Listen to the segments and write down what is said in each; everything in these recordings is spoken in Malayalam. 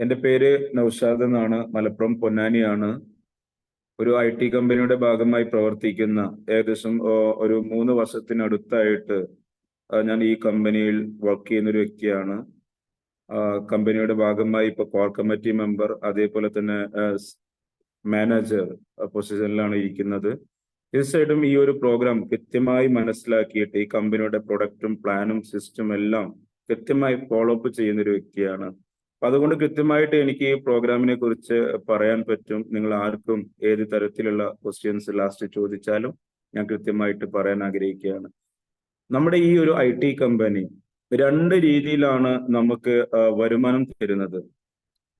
എൻ്റെ പേര് നൗഷാദ് എന്നാണ്. മലപ്പുറം പൊന്നാനിയാണ്. ഒരു IT കമ്പനിയുടെ ഭാഗമായി പ്രവർത്തിക്കുന്ന ഏകദേശം ഒരു 3 വർഷത്തിനടുത്തായിട്ട് ഞാൻ ഈ കമ്പനിയിൽ വർക്ക് ചെയ്യുന്ന ഒരു വ്യക്തിയാണ്. കമ്പനിയുടെ ഭാഗമായി ഇപ്പോൾ കോർ കമ്മിറ്റി മെമ്പർ, അതേപോലെ തന്നെ മാനേജർ പൊസിഷനിലാണ് ഇരിക്കുന്നത്. തീർച്ചയായിട്ടും ഈ ഒരു പ്രോഗ്രാം കൃത്യമായി മനസ്സിലാക്കിയിട്ട് ഈ കമ്പനിയുടെ പ്രൊഡക്റ്റും പ്ലാനും സിസ്റ്റം എല്ലാം കൃത്യമായി ഫോളോ അപ്പ് ചെയ്യുന്ന ഒരു വ്യക്തിയാണ്. അപ്പൊ അതുകൊണ്ട് കൃത്യമായിട്ട് എനിക്ക് ഈ പ്രോഗ്രാമിനെ കുറിച്ച് പറയാൻ പറ്റും. നിങ്ങൾ ആർക്കും ഏത് തരത്തിലുള്ള ക്വസ്റ്റ്യൻസ് ലാസ്റ്റ് ചോദിച്ചാലും ഞാൻ കൃത്യമായിട്ട് പറയാൻ ആഗ്രഹിക്കുകയാണ്. നമ്മുടെ ഈ ഒരു IT കമ്പനി 2 രീതിയിലാണ് നമുക്ക് വരുമാനം തരുന്നത്.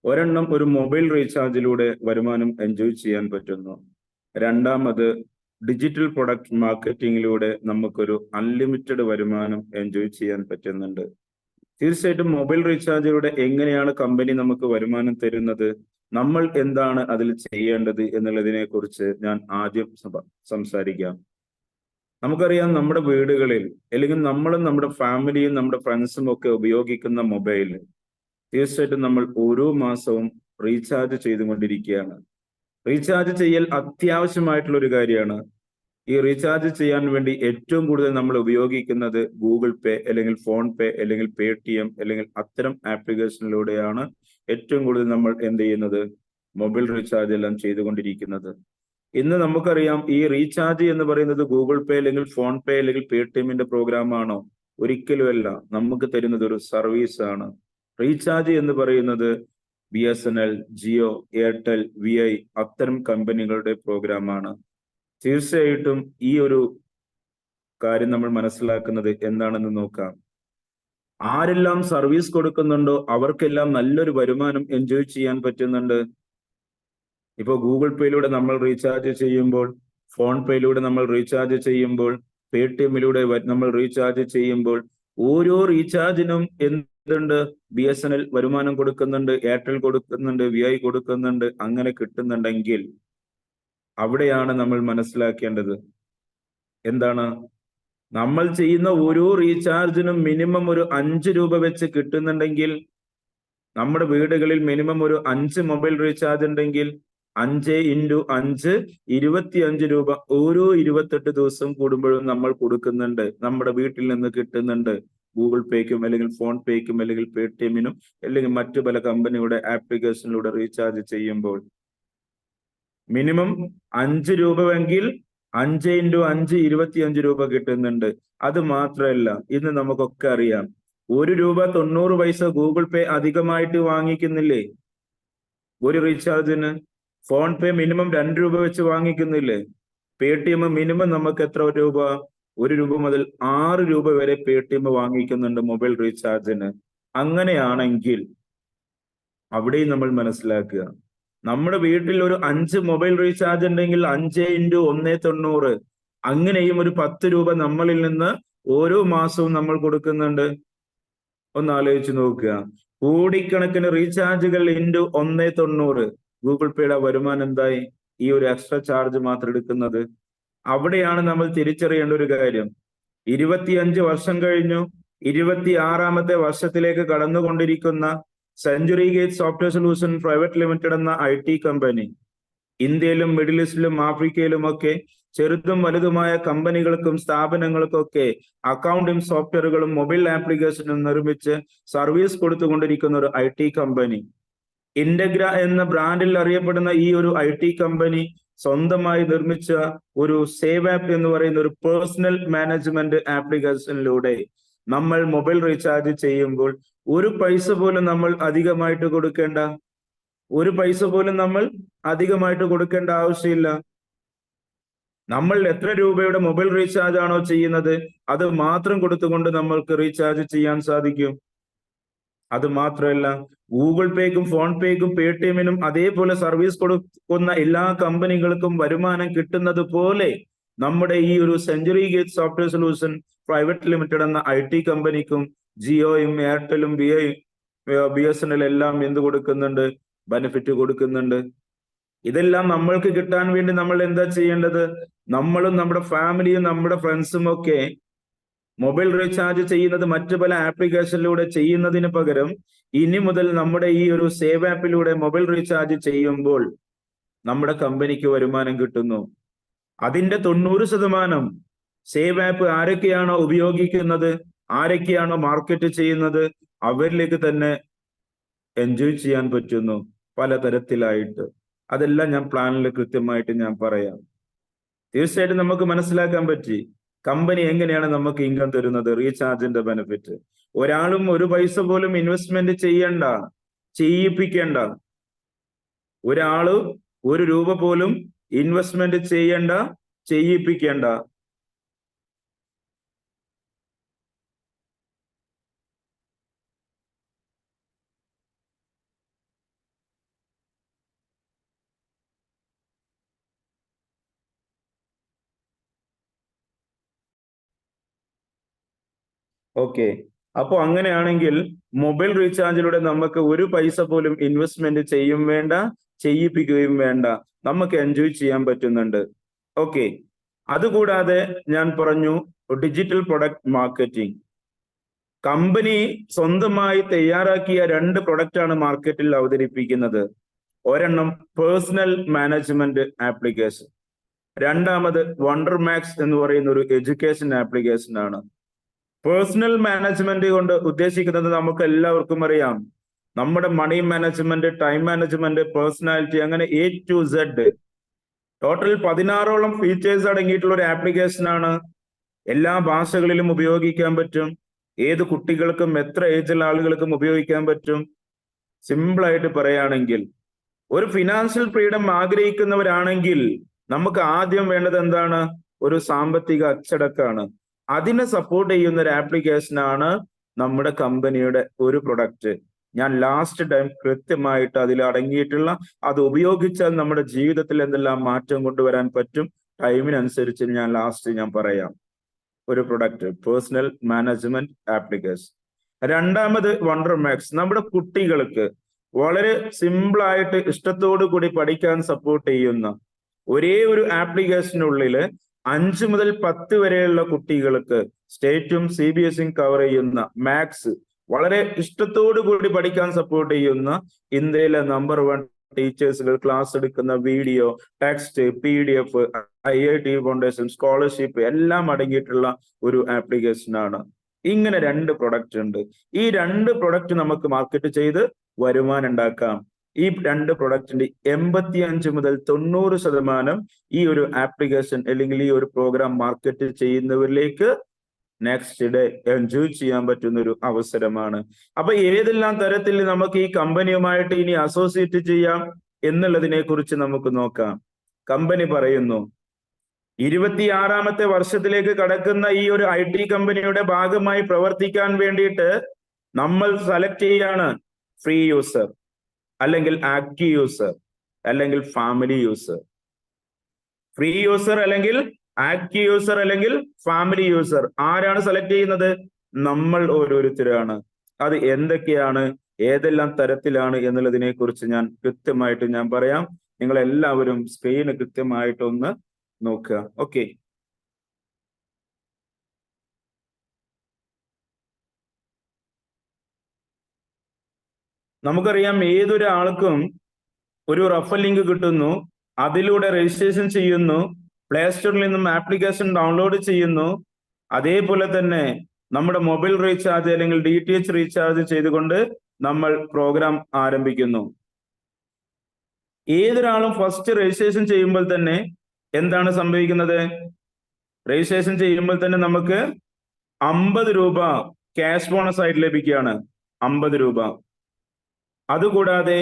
ഒരെണ്ണം ഒരു മൊബൈൽ റീചാർജിലൂടെ വരുമാനം എൻജോയ് ചെയ്യാൻ പറ്റുന്നു. രണ്ടാമത് ഡിജിറ്റൽ പ്രൊഡക്റ്റ് മാർക്കറ്റിംഗിലൂടെ നമുക്കൊരു അൺലിമിറ്റഡ് വരുമാനം എൻജോയ് ചെയ്യാൻ പറ്റുന്നുണ്ട്. തീർച്ചയായിട്ടും മൊബൈൽ റീചാർജിലൂടെ എങ്ങനെയാണ് കമ്പനി നമുക്ക് വരുമാനം തരുന്നത്, നമ്മൾ എന്താണ് അതിൽ ചെയ്യേണ്ടത് എന്നുള്ളതിനെ കുറിച്ച് ഞാൻ ആദ്യം സംസാരിക്കാം. നമുക്കറിയാം, നമ്മുടെ വീടുകളിൽ അല്ലെങ്കിൽ നമ്മളും നമ്മുടെ ഫാമിലിയും നമ്മുടെ ഫ്രണ്ട്സും ഒക്കെ ഉപയോഗിക്കുന്ന മൊബൈൽ തീർച്ചയായിട്ടും നമ്മൾ ഓരോ മാസവും റീചാർജ് ചെയ്തുകൊണ്ടിരിക്കുകയാണ്. റീചാർജ് ചെയ്യൽ അത്യാവശ്യമായിട്ടുള്ള ഒരു കാര്യമാണ്. ഈ റീചാർജ് ചെയ്യാൻ വേണ്ടി ഏറ്റവും കൂടുതൽ നമ്മൾ ഉപയോഗിക്കുന്നത് ഗൂഗിൾ പേ അല്ലെങ്കിൽ ഫോൺ പേ അല്ലെങ്കിൽ Paytm അല്ലെങ്കിൽ അത്തരം ആപ്ലിക്കേഷനിലൂടെയാണ് ഏറ്റവും കൂടുതൽ നമ്മൾ എന്ത് ചെയ്യുന്നത്, മൊബൈൽ റീചാർജ് എല്ലാം ചെയ്തുകൊണ്ടിരിക്കുന്നത്. ഇന്ന് നമുക്കറിയാം, ഈ റീചാർജ് എന്ന് പറയുന്നത് ഗൂഗിൾ പേ അല്ലെങ്കിൽ ഫോൺ പേ അല്ലെങ്കിൽ Paytmന്റെ പ്രോഗ്രാം ആണോ? ഒരിക്കലുമല്ല. നമുക്ക് തരുന്നത് ഒരു സർവീസ് ആണ്. റീചാർജ് എന്ന് പറയുന്നത് BSNL, ജിയോ, എയർടെൽ, VI അത്തരം കമ്പനികളുടെ പ്രോഗ്രാമാണ്. തീർച്ചയായിട്ടും ഈ ഒരു കാര്യം നമ്മൾ മനസ്സിലാക്കുന്നത് എന്താണെന്ന് നോക്കാം. ആരെല്ലാം സർവീസ് കൊടുക്കുന്നുണ്ടോ അവർക്കെല്ലാം നല്ലൊരു വരുമാനം എൻജോയ് ചെയ്യാൻ പറ്റുന്നുണ്ട്. ഇപ്പോൾ ഗൂഗിൾ പേയിലൂടെ നമ്മൾ റീചാർജ് ചെയ്യുമ്പോൾ, ഫോൺ പേയിലൂടെ നമ്മൾ റീചാർജ് ചെയ്യുമ്പോൾ, Paytmലൂടെ നമ്മൾ റീചാർജ് ചെയ്യുമ്പോൾ ഓരോ റീചാർജിനും എന്തുണ്ട്, BSNL വരുമാനം കൊടുക്കുന്നുണ്ട്, എയർടെൽ കൊടുക്കുന്നുണ്ട്, VI കൊടുക്കുന്നുണ്ട്. അങ്ങനെ കിട്ടുന്നുണ്ടെങ്കിൽ അവിടെയാണ് നമ്മൾ മനസ്സിലാക്കേണ്ടത് എന്താണ്, നമ്മൾ ചെയ്യുന്ന ഓരോ റീചാർജിനും മിനിമം ഒരു 5 രൂപ വെച്ച് കിട്ടുന്നുണ്ടെങ്കിൽ, നമ്മുടെ വീടുകളിൽ മിനിമം ഒരു 5 മൊബൈൽ റീചാർജ് ഉണ്ടെങ്കിൽ 5 × 5 25 രൂപ ഓരോ 28 ദിവസം കൂടുമ്പോഴും നമ്മൾ കൊടുക്കുന്നുണ്ട്. നമ്മുടെ വീട്ടിൽ നിന്ന് കിട്ടുന്നുണ്ട്. ഗൂഗിൾ പേക്കും അല്ലെങ്കിൽ ഫോൺ പേക്കും അല്ലെങ്കിൽ Paytmനും അല്ലെങ്കിൽ മറ്റു പല കമ്പനിയുടെ ആപ്ലിക്കേഷനിലൂടെ റീചാർജ് ചെയ്യുമ്പോൾ മിനിമം 5 രൂപയെങ്കിൽ 5 × 5 25 രൂപ കിട്ടുന്നുണ്ട്. അത് മാത്രമല്ല, ഇന്ന് നമുക്കൊക്കെ അറിയാം, 1 രൂപ 90 പൈസ ഗൂഗിൾ പേ അധികമായിട്ട് വാങ്ങിക്കുന്നില്ലേ ഒരു റീചാർജിന്? ഫോൺ പേ മിനിമം 2 രൂപ വെച്ച് വാങ്ങിക്കുന്നില്ലേ? Paytm മിനിമം നമുക്ക് എത്ര രൂപ? 1 രൂപ മുതൽ 6 രൂപ വരെ Paytm വാങ്ങിക്കുന്നുണ്ട് മൊബൈൽ റീചാർജിന്. അങ്ങനെയാണെങ്കിൽ അവിടെയും നമ്മൾ മനസ്സിലാക്കുക, നമ്മുടെ വീട്ടിൽ ഒരു 5 മൊബൈൽ റീചാർജ് ഉണ്ടെങ്കിൽ 5 × 190, അങ്ങനെയും ഒരു 10 രൂപ നമ്മളിൽ നിന്ന് ഓരോ മാസവും നമ്മൾ കൊടുക്കുന്നുണ്ട്. ഒന്ന് ആലോചിച്ച് നോക്കുക. കോടിക്കണക്കിന് റീചാർജുകൾ × 190. ഗൂഗിൾ പേയുടെ വരുമാനം എന്തായി? ഈ ഒരു എക്സ്ട്രാ ചാർജ് മാത്രം എടുക്കുന്നത്. അവിടെയാണ് നമ്മൾ തിരിച്ചറിയേണ്ട ഒരു കാര്യം. 25 വർഷം കഴിഞ്ഞു, 26ാമത്തെ വർഷത്തിലേക്ക് കടന്നുകൊണ്ടിരിക്കുന്ന century gate software solution private limited എന്ന IT കമ്പനി ഇന്ത്യയിലും മിഡിൽ ഈസ്റ്റിലും ആഫ്രിക്കയിലും ഒക്കെ ചെറുതും വലുതുമായ കമ്പനികൾക്കും സ്ഥാപനങ്ങൾക്കൊക്കെ അക്കൗണ്ടിംഗ് സോഫ്റ്റ്വെയറുകളും മൊബൈൽ ആപ്ലിക്കേഷനും നിർമ്മിച്ച് സർവീസ് കൊടുത്തുകൊണ്ടിരിക്കുന്ന ഒരു IT കമ്പനി. ഇന്റഗ്ര എന്ന ബ്രാൻഡിൽ അറിയപ്പെടുന്ന ഈ ഒരു IT കമ്പനി സ്വന്തമായി നിർമ്മിച്ച ഒരു സേവ് ആപ്പ് എന്ന് പറയുന്ന ഒരു പേഴ്സണൽ മാനേജ്മെന്റ് ആപ്ലിക്കേഷനിലൂടെ നമ്മൾ മൊബൈൽ റീചാർജ് ചെയ്യുമ്പോൾ ഒരു പൈസ പോലും നമ്മൾ അധികമായിട്ട് കൊടുക്കേണ്ട ആവശ്യമില്ല. നമ്മൾ എത്ര രൂപയുടെ മൊബൈൽ റീചാർജ് ആണോ ചെയ്യുന്നത് അത് മാത്രം കൊടുത്തുകൊണ്ട് നമ്മൾക്ക് റീചാർജ് ചെയ്യാൻ സാധിക്കും. അത് മാത്രമല്ല, ഗൂഗിൾ പേക്കും ഫോൺ പേക്കും Paytmനും അതേപോലെ സർവീസ് കൊടുക്കുന്ന എല്ലാ കമ്പനികൾക്കും വരുമാനം കിട്ടുന്നത് പോലെ നമ്മുടെ ഈ ഒരു century gate software solution private limited എന്ന IT കമ്പനിക്കും ജിയോയും എയർടെലും BSNL എല്ലാം എന്ത് കൊടുക്കുന്നുണ്ട്? ബെനിഫിറ്റ് കൊടുക്കുന്നുണ്ട്. ഇതെല്ലാം നമ്മൾക്ക് കിട്ടാൻ വേണ്ടി നമ്മൾ എന്താ ചെയ്യേണ്ടത്? നമ്മളും നമ്മുടെ ഫാമിലിയും നമ്മുടെ ഫ്രണ്ട്സും ഒക്കെ മൊബൈൽ റീചാർജ് ചെയ്യുന്നത് മറ്റു പല ആപ്ലിക്കേഷനിലൂടെ ചെയ്യുന്നതിന് പകരം ഇനി മുതൽ നമ്മുടെ ഈ ഒരു സേവ് ആപ്പിലൂടെ മൊബൈൽ റീചാർജ് ചെയ്യുമ്പോൾ നമ്മുടെ കമ്പനിക്ക് വരുമാനം കിട്ടുന്നു. അതിന്റെ 90% സേവ് ആപ്പ് ആരൊക്കെയാണോ ഉപയോഗിക്കുന്നത്, ആരൊക്കെയാണോ മാർക്കറ്റ് ചെയ്യുന്നത്, അവരിലേക്ക് തന്നെ എൻജോയ് ചെയ്യാൻ പറ്റുന്നു പലതരത്തിലായിട്ട്. അതെല്ലാം ഞാൻ പ്ലാനിൽ കൃത്യമായിട്ട് ഞാൻ പറയാം. തീർച്ചയായിട്ടും നമുക്ക് മനസ്സിലാക്കാൻ പറ്റി കമ്പനി എങ്ങനെയാണ് നമുക്ക് ഇൻകം തരുന്നത്, റീചാർജിന്റെ ബെനിഫിറ്റ്. ഒരാളും ഒരു പൈസ പോലും ഇൻവെസ്റ്റ്മെന്റ് ചെയ്യണ്ട, ചെയ്യിപ്പിക്കേണ്ട. ഒരാള് ഒരു രൂപ പോലും ഇൻവെസ്റ്റ്മെന്റ് ചെയ്യണ്ട, ചെയ്യിപ്പിക്കേണ്ട. ഓക്കെ, അപ്പൊ അങ്ങനെയാണെങ്കിൽ മൊബൈൽ റീചാർജിലൂടെ നമുക്ക് ഒരു പൈസ പോലും ഇൻവെസ്റ്റ്മെന്റ് ചെയ്യും വേണ്ട, ചെയ്യിപ്പിക്കുകയും വേണ്ട, നമുക്ക് എൻജോയ് ചെയ്യാൻ പറ്റുന്നുണ്ട്. ഓക്കെ, അതുകൂടാതെ ഞാൻ പറഞ്ഞു ഡിജിറ്റൽ പ്രൊഡക്റ്റ് മാർക്കറ്റിംഗ്. കമ്പനി സ്വന്തമായി തയ്യാറാക്കിയ 2 പ്രൊഡക്റ്റാണ് മാർക്കറ്റിൽ അവതരിപ്പിക്കുന്നത്. ഒരെണ്ണം പേഴ്സണൽ മാനേജ്മെന്റ് ആപ്ലിക്കേഷൻ, രണ്ടാമത് വണ്ടർ മാക്സ് എന്ന് പറയുന്ന ഒരു എഡ്യൂക്കേഷൻ ആപ്ലിക്കേഷൻ ആണ്. പേഴ്സണൽ മാനേജ്മെന്റ് കൊണ്ട് ഉദ്ദേശിക്കുന്നത് നമുക്ക് എല്ലാവർക്കും അറിയാം. നമ്മുടെ money management, time management, personality, അങ്ങനെ A to Z ടോട്ടൽ 16ഓളം ഫീച്ചേഴ്സ് അടങ്ങിയിട്ടുള്ള ഒരു ആപ്ലിക്കേഷൻ ആണ്. എല്ലാ ഭാഷകളിലും ഉപയോഗിക്കാൻ പറ്റും. ഏത് കുട്ടികൾക്കും എത്ര ഏജുള്ള ആളുകൾക്കും ഉപയോഗിക്കാൻ പറ്റും. സിമ്പിൾ ആയിട്ട് പറയുകയാണെങ്കിൽ ഒരു ഫിനാൻഷ്യൽ ഫ്രീഡം ആഗ്രഹിക്കുന്നവരാണെങ്കിൽ നമുക്ക് ആദ്യം വേണ്ടത് എന്താണ്? ഒരു സാമ്പത്തിക അച്ചടക്കമാണ്. അതിനെ സപ്പോർട്ട് ചെയ്യുന്ന ഒരു ആപ്ലിക്കേഷൻ ആണ് നമ്മുടെ കമ്പനിയുടെ ഒരു പ്രൊഡക്റ്റ്. ഞാൻ ലാസ്റ്റ് ടൈം കൃത്യമായിട്ട് അതിൽ അടങ്ങിയിട്ടുള്ള, അത് ഉപയോഗിച്ചാൽ നമ്മുടെ ജീവിതത്തിൽ എന്തെല്ലാം മാറ്റം കൊണ്ടുവരാൻ പറ്റും, ടൈമിനനുസരിച്ച് ഞാൻ ലാസ്റ്റ് ഞാൻ പറയാം. ഒരു പ്രൊഡക്റ്റ് പേഴ്സണൽ മാനേജ്മെന്റ് ആപ്ലിക്കേഷൻ. രണ്ടാമത് വണ്ടർ മാക്സ്, നമ്മുടെ കുട്ടികൾക്ക് വളരെ സിമ്പിൾ ആയിട്ട് ഇഷ്ടത്തോടു കൂടി പഠിക്കാൻ സപ്പോർട്ട് ചെയ്യുന്ന ഒരേ ഒരു ആപ്ലിക്കേഷനുള്ളില് 5 മുതൽ 10 വരെയുള്ള കുട്ടികൾക്ക് സ്റ്റേറ്റും CBSE കവർ ചെയ്യുന്ന മാത്സ് വളരെ ഇഷ്ടത്തോടു കൂടി പഠിക്കാൻ സപ്പോർട്ട് ചെയ്യുന്ന ഇന്ത്യയിലെ നമ്പർ 1 ടീച്ചേഴ്സുകൾ ക്ലാസ് എടുക്കുന്ന video, text, PDF, IIT foundation scholarship എല്ലാം അടങ്ങിയിട്ടുള്ള ഒരു ആപ്ലിക്കേഷൻ ആണ്. ഇങ്ങനെ 2 പ്രൊഡക്റ്റ് ഉണ്ട്. ഈ 2 പ്രൊഡക്റ്റ് നമുക്ക് മാർക്കറ്റ് ചെയ്ത് വരുമാനം ഉണ്ടാക്കാം. ഈ 2 പ്രൊഡക്റ്റിന്റെ 85 മുതൽ 90% ഈ ഒരു ആപ്ലിക്കേഷൻ അല്ലെങ്കിൽ ഈ ഒരു പ്രോഗ്രാം മാർക്കറ്റ് ചെയ്യുന്നവരിലേക്ക് നെക്സ്റ്റ് ഡേ എൻജോയ് ചെയ്യാൻ പറ്റുന്ന ഒരു അവസരമാണ്. അപ്പൊ ഏതെല്ലാം തരത്തിൽ നമുക്ക് ഈ കമ്പനിയുമായിട്ട് ഇനി അസോസിയേറ്റ് ചെയ്യാം എന്നുള്ളതിനെ കുറിച്ച് നമുക്ക് നോക്കാം. കമ്പനി പറയുന്നു 26ാമത്തെ വർഷത്തിലേക്ക് കടക്കുന്ന ഈ ഒരു IT കമ്പനിയുടെ ഭാഗമായി പ്രവർത്തിക്കാൻ വേണ്ടിയിട്ട് നമ്മൾ സെലക്ട് ചെയ്യാണ് ഫ്രീ യൂസർ, അല്ലെങ്കിൽ ആക്റ്റീവ് യൂസർ, അല്ലെങ്കിൽ ഫാമിലി യൂസർ. ഫ്രീ യൂസർ അല്ലെങ്കിൽ ആക്റ്റീവ് യൂസർ അല്ലെങ്കിൽ ഫാമിലി യൂസർ ആരാണ് സെലക്ട് ചെയ്യുന്നത്? നമ്മൾ ഓരോരുത്തരാണ്. അത് എന്തൊക്കെയാണ്, ഏതെല്ലാം തരത്തിലാണ് എന്നുള്ളതിനെ കുറിച്ച് ഞാൻ കൃത്യമായിട്ട് ഞാൻ പറയാം. നിങ്ങൾ എല്ലാവരും സ്ക്രീന് കൃത്യമായിട്ടൊന്ന് നോക്കുക. ഓക്കെ, നമുക്കറിയാം ഏതൊരാൾക്കും ഒരു റഫർ ലിങ്ക് കിട്ടുന്നു, അതിലൂടെ രജിസ്ട്രേഷൻ ചെയ്യുന്നു, പ്ലേ സ്റ്റോറിൽ നിന്നും ആപ്ലിക്കേഷൻ ഡൗൺലോഡ് ചെയ്യുന്നു. അതേപോലെ തന്നെ നമ്മുടെ മൊബൈൽ റീചാർജ് അല്ലെങ്കിൽ DTH റീചാർജ് ചെയ്തുകൊണ്ട് നമ്മൾ പ്രോഗ്രാം ആരംഭിക്കുന്നു. ഏതൊരാളും ഫസ്റ്റ് രജിസ്ട്രേഷൻ ചെയ്യുമ്പോൾ തന്നെ എന്താണ് സംഭവിക്കുന്നത്? രജിസ്ട്രേഷൻ ചെയ്യുമ്പോൾ തന്നെ നമുക്ക് 50 രൂപ ക്യാഷ് ബോണസ് ആയിട്ട് ലഭിക്കുകയാണ്. 50 രൂപ. അതുകൂടാതെ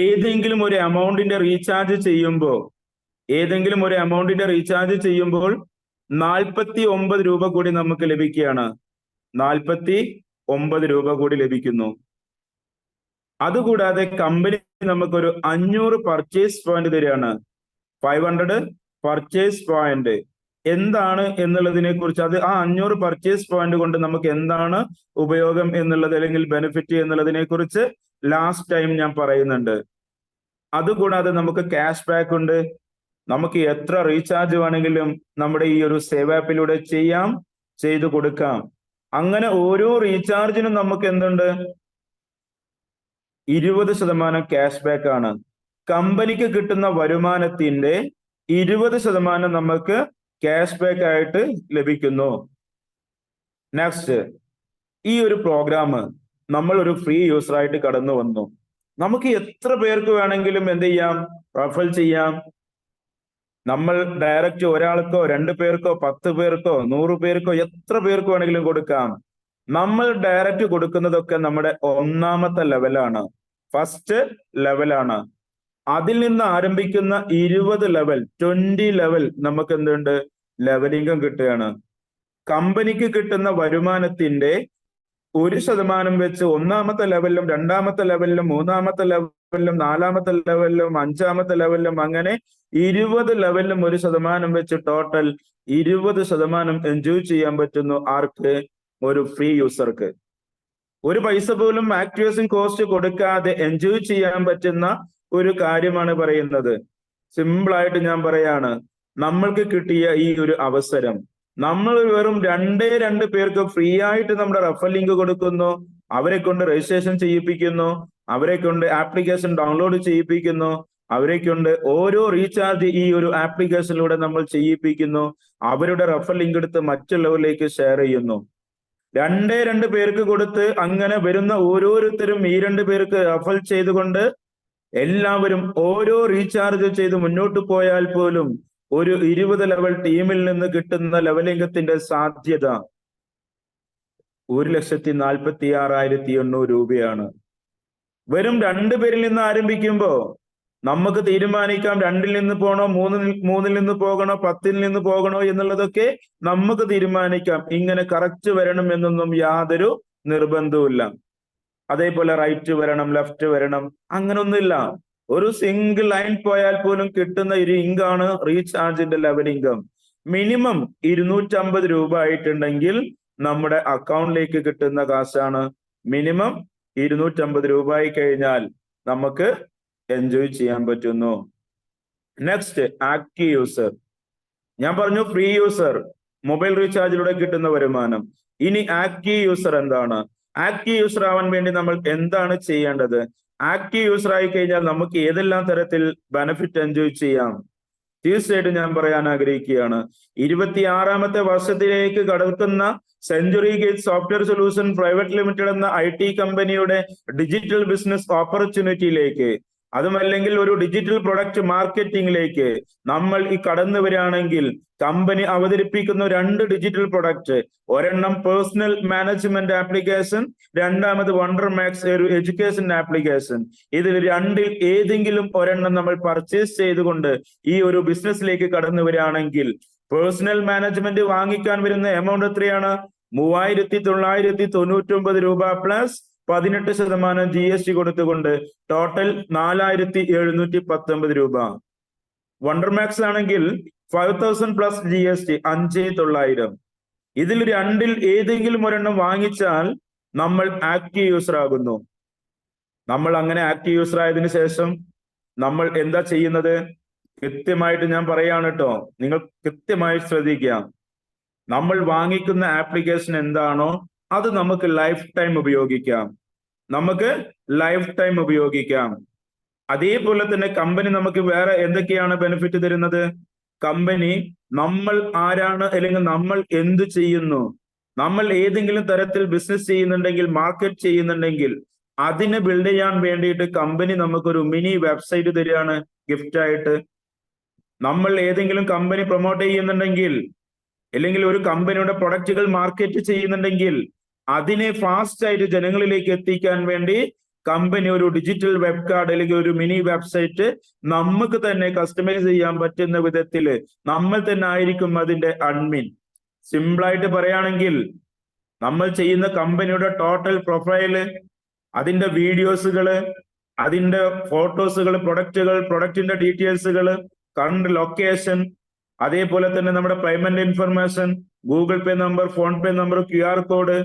ഏതെങ്കിലും ഒരു എമൗണ്ടിന്റെ റീചാർജ് ചെയ്യുമ്പോൾ 49 രൂപ കൂടി നമുക്ക് ലഭിക്കുകയാണ്. 49 രൂപ കൂടി ലഭിക്കുന്നു. അതുകൂടാതെ കമ്പനി നമുക്കൊരു 500 പർച്ചേസ് പോയിന്റ് തരികയാണ്. 500 പർച്ചേസ് പോയിന്റ് എന്താണ് എന്നുള്ളതിനെ കുറിച്ച്, അത് ആ 500 പർച്ചേസ് പോയിന്റ് കൊണ്ട് നമുക്ക് എന്താണ് ഉപയോഗം എന്നുള്ളത് അല്ലെങ്കിൽ ബെനിഫിറ്റ് എന്നുള്ളതിനെ കുറിച്ച് ലാസ്റ്റ് ടൈം ഞാൻ പറയുന്നുണ്ട്. അതുകൂടാതെ നമുക്ക് ക്യാഷ് ബാക്ക് ഉണ്ട്. നമുക്ക് എത്ര റീചാർജ് വേണമെങ്കിലും നമ്മുടെ ഈ ഒരു സേവ് ആപ്പിലൂടെ ചെയ്തു കൊടുക്കാം. അങ്ങനെ ഓരോ റീചാർജിനും നമുക്ക് എന്തുണ്ട്? 20% ക്യാഷ് ബാക്ക് ആണ്. കമ്പനിക്ക് കിട്ടുന്ന വരുമാനത്തിന്റെ 20% നമുക്ക് ക്യാഷ് ബാക്ക് ആയിട്ട് ലഭിക്കുന്നു. നെക്സ്റ്റ്, ഈ ഒരു പ്രോഗ്രാം നമ്മൾ ഒരു ഫ്രീ യൂസർ ആയിട്ട് കടന്നു വന്നു. നമുക്ക് എത്ര പേർക്ക് വേണമെങ്കിലും എന്ത് ചെയ്യാം? റഫർ ചെയ്യാം. നമ്മൾ ഡയറക്റ്റ് ഒരാൾക്കോ 2 പേർക്കോ 10 പേർക്കോ 100 പേർക്കോ എത്ര പേർക്ക് വേണമെങ്കിലും കൊടുക്കാം. നമ്മൾ ഡയറക്റ്റ് കൊടുക്കുന്നതൊക്കെ നമ്മുടെ ഒന്നാമത്തെ ലെവലാണ്, ഫസ്റ്റ് ലെവലാണ്. അതിൽ നിന്ന് ആരംഭിക്കുന്ന 20 ലെവൽ, 20 ലെവൽ നമുക്ക് എന്തുണ്ട്? ലെവലിംഗം കിട്ടുകയാണ്. കമ്പനിക്ക് കിട്ടുന്ന വരുമാനത്തിന്റെ 1% വെച്ച് ഒന്നാമത്തെ ലെവലിലും 2ാമത്തെ ലെവലിലും 3ാമത്തെ ലെവലിലും 4ാമത്തെ ലെവലിലും 5ാമത്തെ ലെവലിലും അങ്ങനെ 20 ലെവലിലും 1% വെച്ച് ടോട്ടൽ 20% എൻജോയ് ചെയ്യാൻ പറ്റുന്നു. ആർക്ക്? ഒരു ഫ്രീ യൂസർക്ക്. ഒരു പൈസ പോലും ആക്ടിവേഷൻ കോസ്റ്റ് കൊടുക്കാതെ എൻജോയ് ചെയ്യാൻ പറ്റുന്ന ഒരു കാര്യമാണ് പറയുന്നത്. സിമ്പിൾ ആയിട്ട് ഞാൻ പറയാണ്, നമ്മൾക്ക് കിട്ടിയ ഈ ഒരു അവസരം നമ്മൾ വെറും 2 പേർക്ക് ഫ്രീ ആയിട്ട് നമ്മുടെ റഫർ ലിങ്ക് കൊടുക്കുന്നു, അവരെ കൊണ്ട് രജിസ്ട്രേഷൻ ചെയ്യിപ്പിക്കുന്നു, അവരെ കൊണ്ട് ആപ്ലിക്കേഷൻ ഡൗൺലോഡ് ചെയ്യിപ്പിക്കുന്നു, അവരെ കൊണ്ട് ഓരോ റീചാർജ് ഈ ഒരു ആപ്ലിക്കേഷനിലൂടെ നമ്മൾ ചെയ്യിപ്പിക്കുന്നു, അവരുടെ റഫർ ലിങ്ക് എടുത്ത് മറ്റുള്ളവരിലേക്ക് ഷെയർ ചെയ്യുന്നു. 2 പേർക്ക് കൊടുത്ത് അങ്ങനെ വരുന്ന ഓരോരുത്തരും ഈ 2 പേർക്ക് റഫർ ചെയ്തുകൊണ്ട് എല്ലാവരും ഓരോ റീചാർജ് ചെയ്ത് മുന്നോട്ട് പോയാൽ പോലും ഒരു 20 ലെവൽ ടീമിൽ നിന്ന് കിട്ടുന്ന ലെവലിംഗത്തിന്റെ സാധ്യത 1,46,800 രൂപയാണ്. വെറും 2 പേരിൽ നിന്ന് ആരംഭിക്കുമ്പോ നമുക്ക് തീരുമാനിക്കാം 2ൽ നിന്ന് പോകണോ, 3ൽ നിന്ന് പോകണോ, 10ൽ നിന്ന് പോകണോ എന്നുള്ളതൊക്കെ നമുക്ക് തീരുമാനിക്കാം. ഇങ്ങനെ കറക്റ്റ് വരണം എന്നൊന്നും യാതൊരു നിർബന്ധവുമില്ല. അതേപോലെ റൈറ്റ് വരണം, ലെഫ്റ്റ് വരണം, അങ്ങനൊന്നുമില്ല. ഒരു സിംഗിൾ ലൈൻ പോയാൽ പോലും കിട്ടുന്ന ഒരു ഇൻകാണ് റീചാർജിന്റെ ലെവൽ ഇൻകം. മിനിമം 250 രൂപ ആയിട്ടുണ്ടെങ്കിൽ നമ്മുടെ അക്കൗണ്ടിലേക്ക് കിട്ടുന്ന കാശാണ്. മിനിമം 250 രൂപ ആയി കഴിഞ്ഞാൽ നമുക്ക് എൻജോയ് ചെയ്യാൻ പറ്റുന്നു. Next, active user. ഞാൻ പറഞ്ഞു ഫ്രീ യൂസർ, മൊബൈൽ റീചാർജിലൂടെ കിട്ടുന്ന വരുമാനം. ഇനി ആക്റ്റീവ് യൂസർ എന്താണ്? ആക്റ്റീവ് യൂസർ ആവാൻ വേണ്ടി നമ്മൾ എന്താണ് ചെയ്യേണ്ടത്? ആക്റ്റീവ് യൂസർ ആയി കഴിഞ്ഞാൽ നമുക്ക് ഏതെല്ലാം തരത്തിൽ ബെനിഫിറ്റ് എൻജോയ് ചെയ്യാം? തീർച്ചയായിട്ടും ഞാൻ പറയാൻ ആഗ്രഹിക്കുകയാണ്. 26ാമത്തെ വർഷത്തിലേക്ക് കടക്കുന്ന century gate software solution private limited എന്ന IT കമ്പനിയുടെ ഡിജിറ്റൽ ബിസിനസ് ഓപ്പർച്യൂണിറ്റിയിലേക്ക്, അതുമല്ലെങ്കിൽ ഒരു ഡിജിറ്റൽ പ്രൊഡക്റ്റ് മാർക്കറ്റിംഗിലേക്ക് നമ്മൾ ഈ കടന്നു വരികയാണെങ്കിൽ കമ്പനി അവതരിപ്പിക്കുന്ന 2 ഡിജിറ്റൽ പ്രൊഡക്റ്റ്, ഒരെണ്ണം പേഴ്സണൽ മാനേജ്മെന്റ് ആപ്ലിക്കേഷൻ, 2ാമത് വണ്ടർ മാക്സ് ഒരു എഡ്യൂക്കേഷൻ ആപ്ലിക്കേഷൻ. ഇതിൽ 2ൽ ഏതെങ്കിലും ഒരെണ്ണം നമ്മൾ പർച്ചേസ് ചെയ്തുകൊണ്ട് ഈ ഒരു ബിസിനസ്സിലേക്ക് കടന്നു വരികയാണെങ്കിൽ പേഴ്സണൽ മാനേജ്മെന്റ് വാങ്ങിക്കാൻ വരുന്ന എമൗണ്ട് എത്രയാണ്? 3,999 രൂപ പ്ലസ് 18% GST കൊടുത്തുകൊണ്ട് ടോട്ടൽ 4,719 രൂപ. വണ്ടർ മാക്സ് ആണെങ്കിൽ 5,000 പ്ലസ് GST 5,900. ഇതിൽ 2ൽ ഏതെങ്കിലും ഒരെണ്ണം വാങ്ങിച്ചാൽ നമ്മൾ ആക്റ്റീവ് യൂസർ ആകുന്നു. നമ്മൾ അങ്ങനെ ആക്റ്റീവ് യൂസർ ആയതിനു ശേഷം നമ്മൾ എന്താ ചെയ്യുന്നത്? കൃത്യമായിട്ട് ഞാൻ പറയാണ് കേട്ടോ, നിങ്ങൾ കൃത്യമായി ശ്രദ്ധിക്കാം. നമ്മൾ വാങ്ങിക്കുന്ന ആപ്ലിക്കേഷൻ എന്താണോ അത് നമുക്ക് ലൈഫ് ടൈം ഉപയോഗിക്കാം. നമുക്ക് ലൈഫ് ടൈം ഉപയോഗിക്കാം. അതേപോലെ തന്നെ കമ്പനി നമുക്ക് വേറെ എന്തൊക്കെയാണ് ബെനിഫിറ്റ് തരുന്നത്? കമ്പനി നമ്മൾ ആരാണ്, അല്ലെങ്കിൽ നമ്മൾ എന്ത് ചെയ്യുന്നു, നമ്മൾ ഏതെങ്കിലും തരത്തിൽ ബിസിനസ് ചെയ്യുന്നുണ്ടെങ്കിൽ, മാർക്കറ്റ് ചെയ്യുന്നുണ്ടെങ്കിൽ അതിനെ ബിൽഡ് ചെയ്യാൻ വേണ്ടിയിട്ട് കമ്പനി നമുക്കൊരു മിനി വെബ്സൈറ്റ് തരികയാണ് ഗിഫ്റ്റ് ആയിട്ട്. നമ്മൾ ഏതെങ്കിലും കമ്പനി പ്രൊമോട്ട് ചെയ്യുന്നുണ്ടെങ്കിൽ, അല്ലെങ്കിൽ ഒരു കമ്പനിയുടെ പ്രൊഡക്റ്റുകൾ മാർക്കറ്റ് ചെയ്യുന്നുണ്ടെങ്കിൽ അതിനെ ഫാസ്റ്റ് ആയിട്ട് ജനങ്ങളിലേക്ക് എത്തിക്കാൻ വേണ്ടി കമ്പനി ഒരു ഡിജിറ്റൽ വെബ് കാർഡ് അല്ലെങ്കിൽ ഒരു മിനി വെബ്സൈറ്റ് നമുക്ക് തന്നെ കസ്റ്റമൈസ് ചെയ്യാൻ പറ്റുന്ന വിധത്തിൽ നമ്മൾ തന്നെ ആയിരിക്കും അതിന്റെ അഡ്മിൻ. സിമ്പിളായിട്ട് പറയുകയാണെങ്കിൽ നമ്മൾ ചെയ്യുന്ന കമ്പനിയുടെ ടോട്ടൽ പ്രൊഫൈല്, അതിന്റെ വീഡിയോസുകള്, അതിന്റെ ഫോട്ടോസുകൾ, പ്രൊഡക്റ്റിന്റെ ഡീറ്റെയിൽസുകൾ, കറണ്ട് ലൊക്കേഷൻ, അതേപോലെ തന്നെ നമ്മുടെ payment information, Google Pay number, PhonePe number, QR code,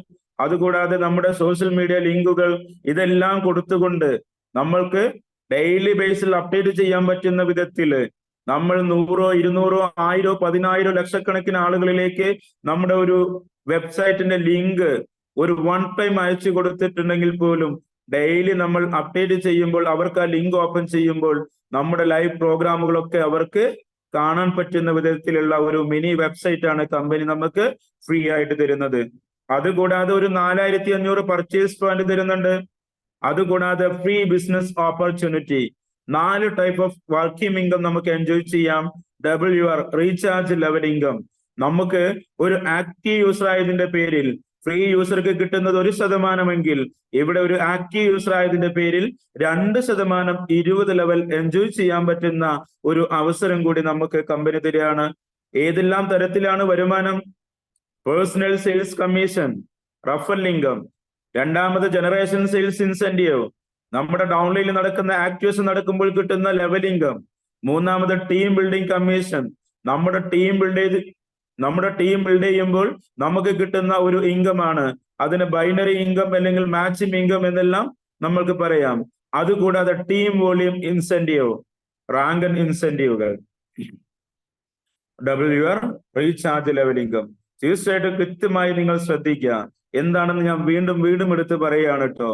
അതുകൂടാതെ നമ്മുടെ സോഷ്യൽ മീഡിയ ലിങ്കുകൾ, ഇതെല്ലാം കൊടുത്തുകൊണ്ട് നമ്മൾക്ക് ഡെയിലി ബേസിൽ അപ്ഡേറ്റ് ചെയ്യാൻ പറ്റുന്ന വിധത്തില് നമ്മൾ 100, 200, 1000, 10,000 ലക്ഷക്കണക്കിന് ആളുകളിലേക്ക് നമ്മുടെ ഒരു വെബ്സൈറ്റിന്റെ ലിങ്ക് ഒരു വൺ ടൈം അയച്ചു കൊടുത്തിട്ടുണ്ടെങ്കിൽ പോലും ഡെയിലി നമ്മൾ അപ്ഡേറ്റ് ചെയ്യുമ്പോൾ അവർക്ക് ആ ലിങ്ക് ഓപ്പൺ ചെയ്യുമ്പോൾ നമ്മുടെ ലൈവ് പ്രോഗ്രാമുകളൊക്കെ അവർക്ക് കാണാൻ പറ്റുന്ന വിധത്തിലുള്ള ഒരു മിനി വെബ്സൈറ്റ് ആണ് കമ്പനി നമുക്ക് ഫ്രീ ആയിട്ട് തരുന്നത്. അതുകൂടാതെ ഒരു 4500 പർച്ചേസ് പോയിന്റ് തരുന്നുണ്ട്. അതുകൂടാതെ free business opportunity, 4 type of working income നമുക്ക് എൻജോയ് ചെയ്യാം. Double your recharge level income, നമുക്ക് ഒരു ആക്റ്റീവ് യൂസർ ആയതിന്റെ പേരിൽ ഫ്രീ യൂസർക്ക് കിട്ടുന്നത് 1% ഇവിടെ ഒരു ആക്റ്റീവ് യൂസർ ആയതിന്റെ പേരിൽ 2% 20 ലെവൽ എൻജോയ് ചെയ്യാൻ പറ്റുന്ന ഒരു അവസരം കൂടി നമുക്ക് കമ്പനി തരികയാണ്. ഏതെല്ലാം തരത്തിലാണ് വരുമാനം? Personal sales commission, referral income, രണ്ടാമത് ജനറേഷൻ സെയിൽസ് ഇൻസെന്റീവ്, നമ്മുടെ ഡൗൺലൈനിൽ നടക്കുന്ന ആക്ടിവേഷൻ നടക്കുമ്പോൾ കിട്ടുന്ന ലെവൽ ഇൻകം, മൂന്നാമത് ടീം ബിൽഡിംഗ് കമ്മീഷൻ, നമ്മുടെ ടീം ബിൽഡ് ചെയ്യുമ്പോൾ നമുക്ക് കിട്ടുന്ന ഒരു ഇൻകം ആണ്. അതിന് ബൈനറി ഇൻകം അല്ലെങ്കിൽ മാച്ചിങ് ഇൻകം എന്നെല്ലാം നമ്മൾക്ക് പറയാം. അതുകൂടാതെ ടീം വോളിയം ഇൻസെന്റീവ്, റാങ്ക് ഇൻസെന്റീവുകൾ, double your recharge level income. തീർച്ചയായിട്ടും കൃത്യമായി നിങ്ങൾ ശ്രദ്ധിക്കുക. എന്താണെന്ന് ഞാൻ വീണ്ടും എടുത്ത് പറയുകയാണ് കേട്ടോ.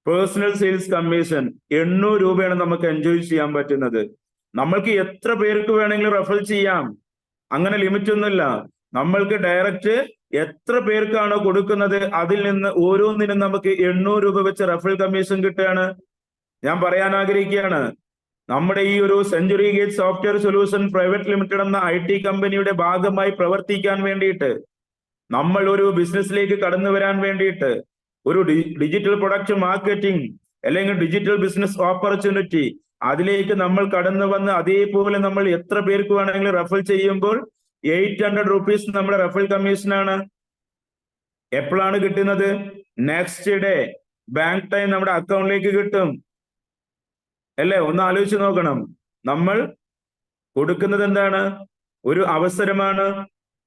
പേഴ്സണൽ സെയിൽസ് കമ്മീഷൻ 800 രൂപയാണ് നമുക്ക് എൻജോയ് ചെയ്യാൻ പറ്റുന്നത്. നമ്മൾക്ക് എത്ര പേർക്ക് വേണമെങ്കിലും റെഫർ ചെയ്യാം, അങ്ങനെ ലിമിറ്റ് ഒന്നുമില്ല. നമ്മൾക്ക് ഡയറക്റ്റ് എത്ര പേർക്കാണോ കൊടുക്കുന്നത് അതിൽ നിന്ന് ഓരോന്നിനും നമുക്ക് 800 രൂപ വെച്ച് റെഫറൽ കമ്മീഷൻ കിട്ടുകയാണ്. ഞാൻ പറയാൻ ആഗ്രഹിക്കുകയാണ്, നമ്മുടെ ഈ ഒരു century gate software solution private limited എന്ന IT കമ്പനിയുടെ ഭാഗമായി പ്രവർത്തിക്കാൻ വേണ്ടിയിട്ട്, നമ്മൾ ഒരു ബിസിനസ്സിലേക്ക് കടന്നു വരാൻ വേണ്ടിയിട്ട്, ഒരു ഡിജിറ്റൽ പ്രൊഡക്റ്റ് മാർക്കറ്റിംഗ് അല്ലെങ്കിൽ ഡിജിറ്റൽ ബിസിനസ് ഓപ്പർച്യൂണിറ്റി അതിലേക്ക് നമ്മൾ കടന്നു വന്ന് അതേപോലെ നമ്മൾ എത്ര പേർക്ക് വേണമെങ്കിലും റെഫർ ചെയ്യുമ്പോൾ 800 റുപ്പീസ് നമ്മുടെ റെഫറൽ കമ്മീഷനാണ്. എപ്പോഴാണ് കിട്ടുന്നത്? നെക്സ്റ്റ് ഡേ ബാങ്ക് ടൈം നമ്മുടെ അക്കൗണ്ടിലേക്ക് കിട്ടും അല്ലേ? ഒന്ന് ആലോചിച്ച് നോക്കണം. നമ്മൾ കൊടുക്കുന്നത് എന്താണ്? ഒരു അവസരമാണ്,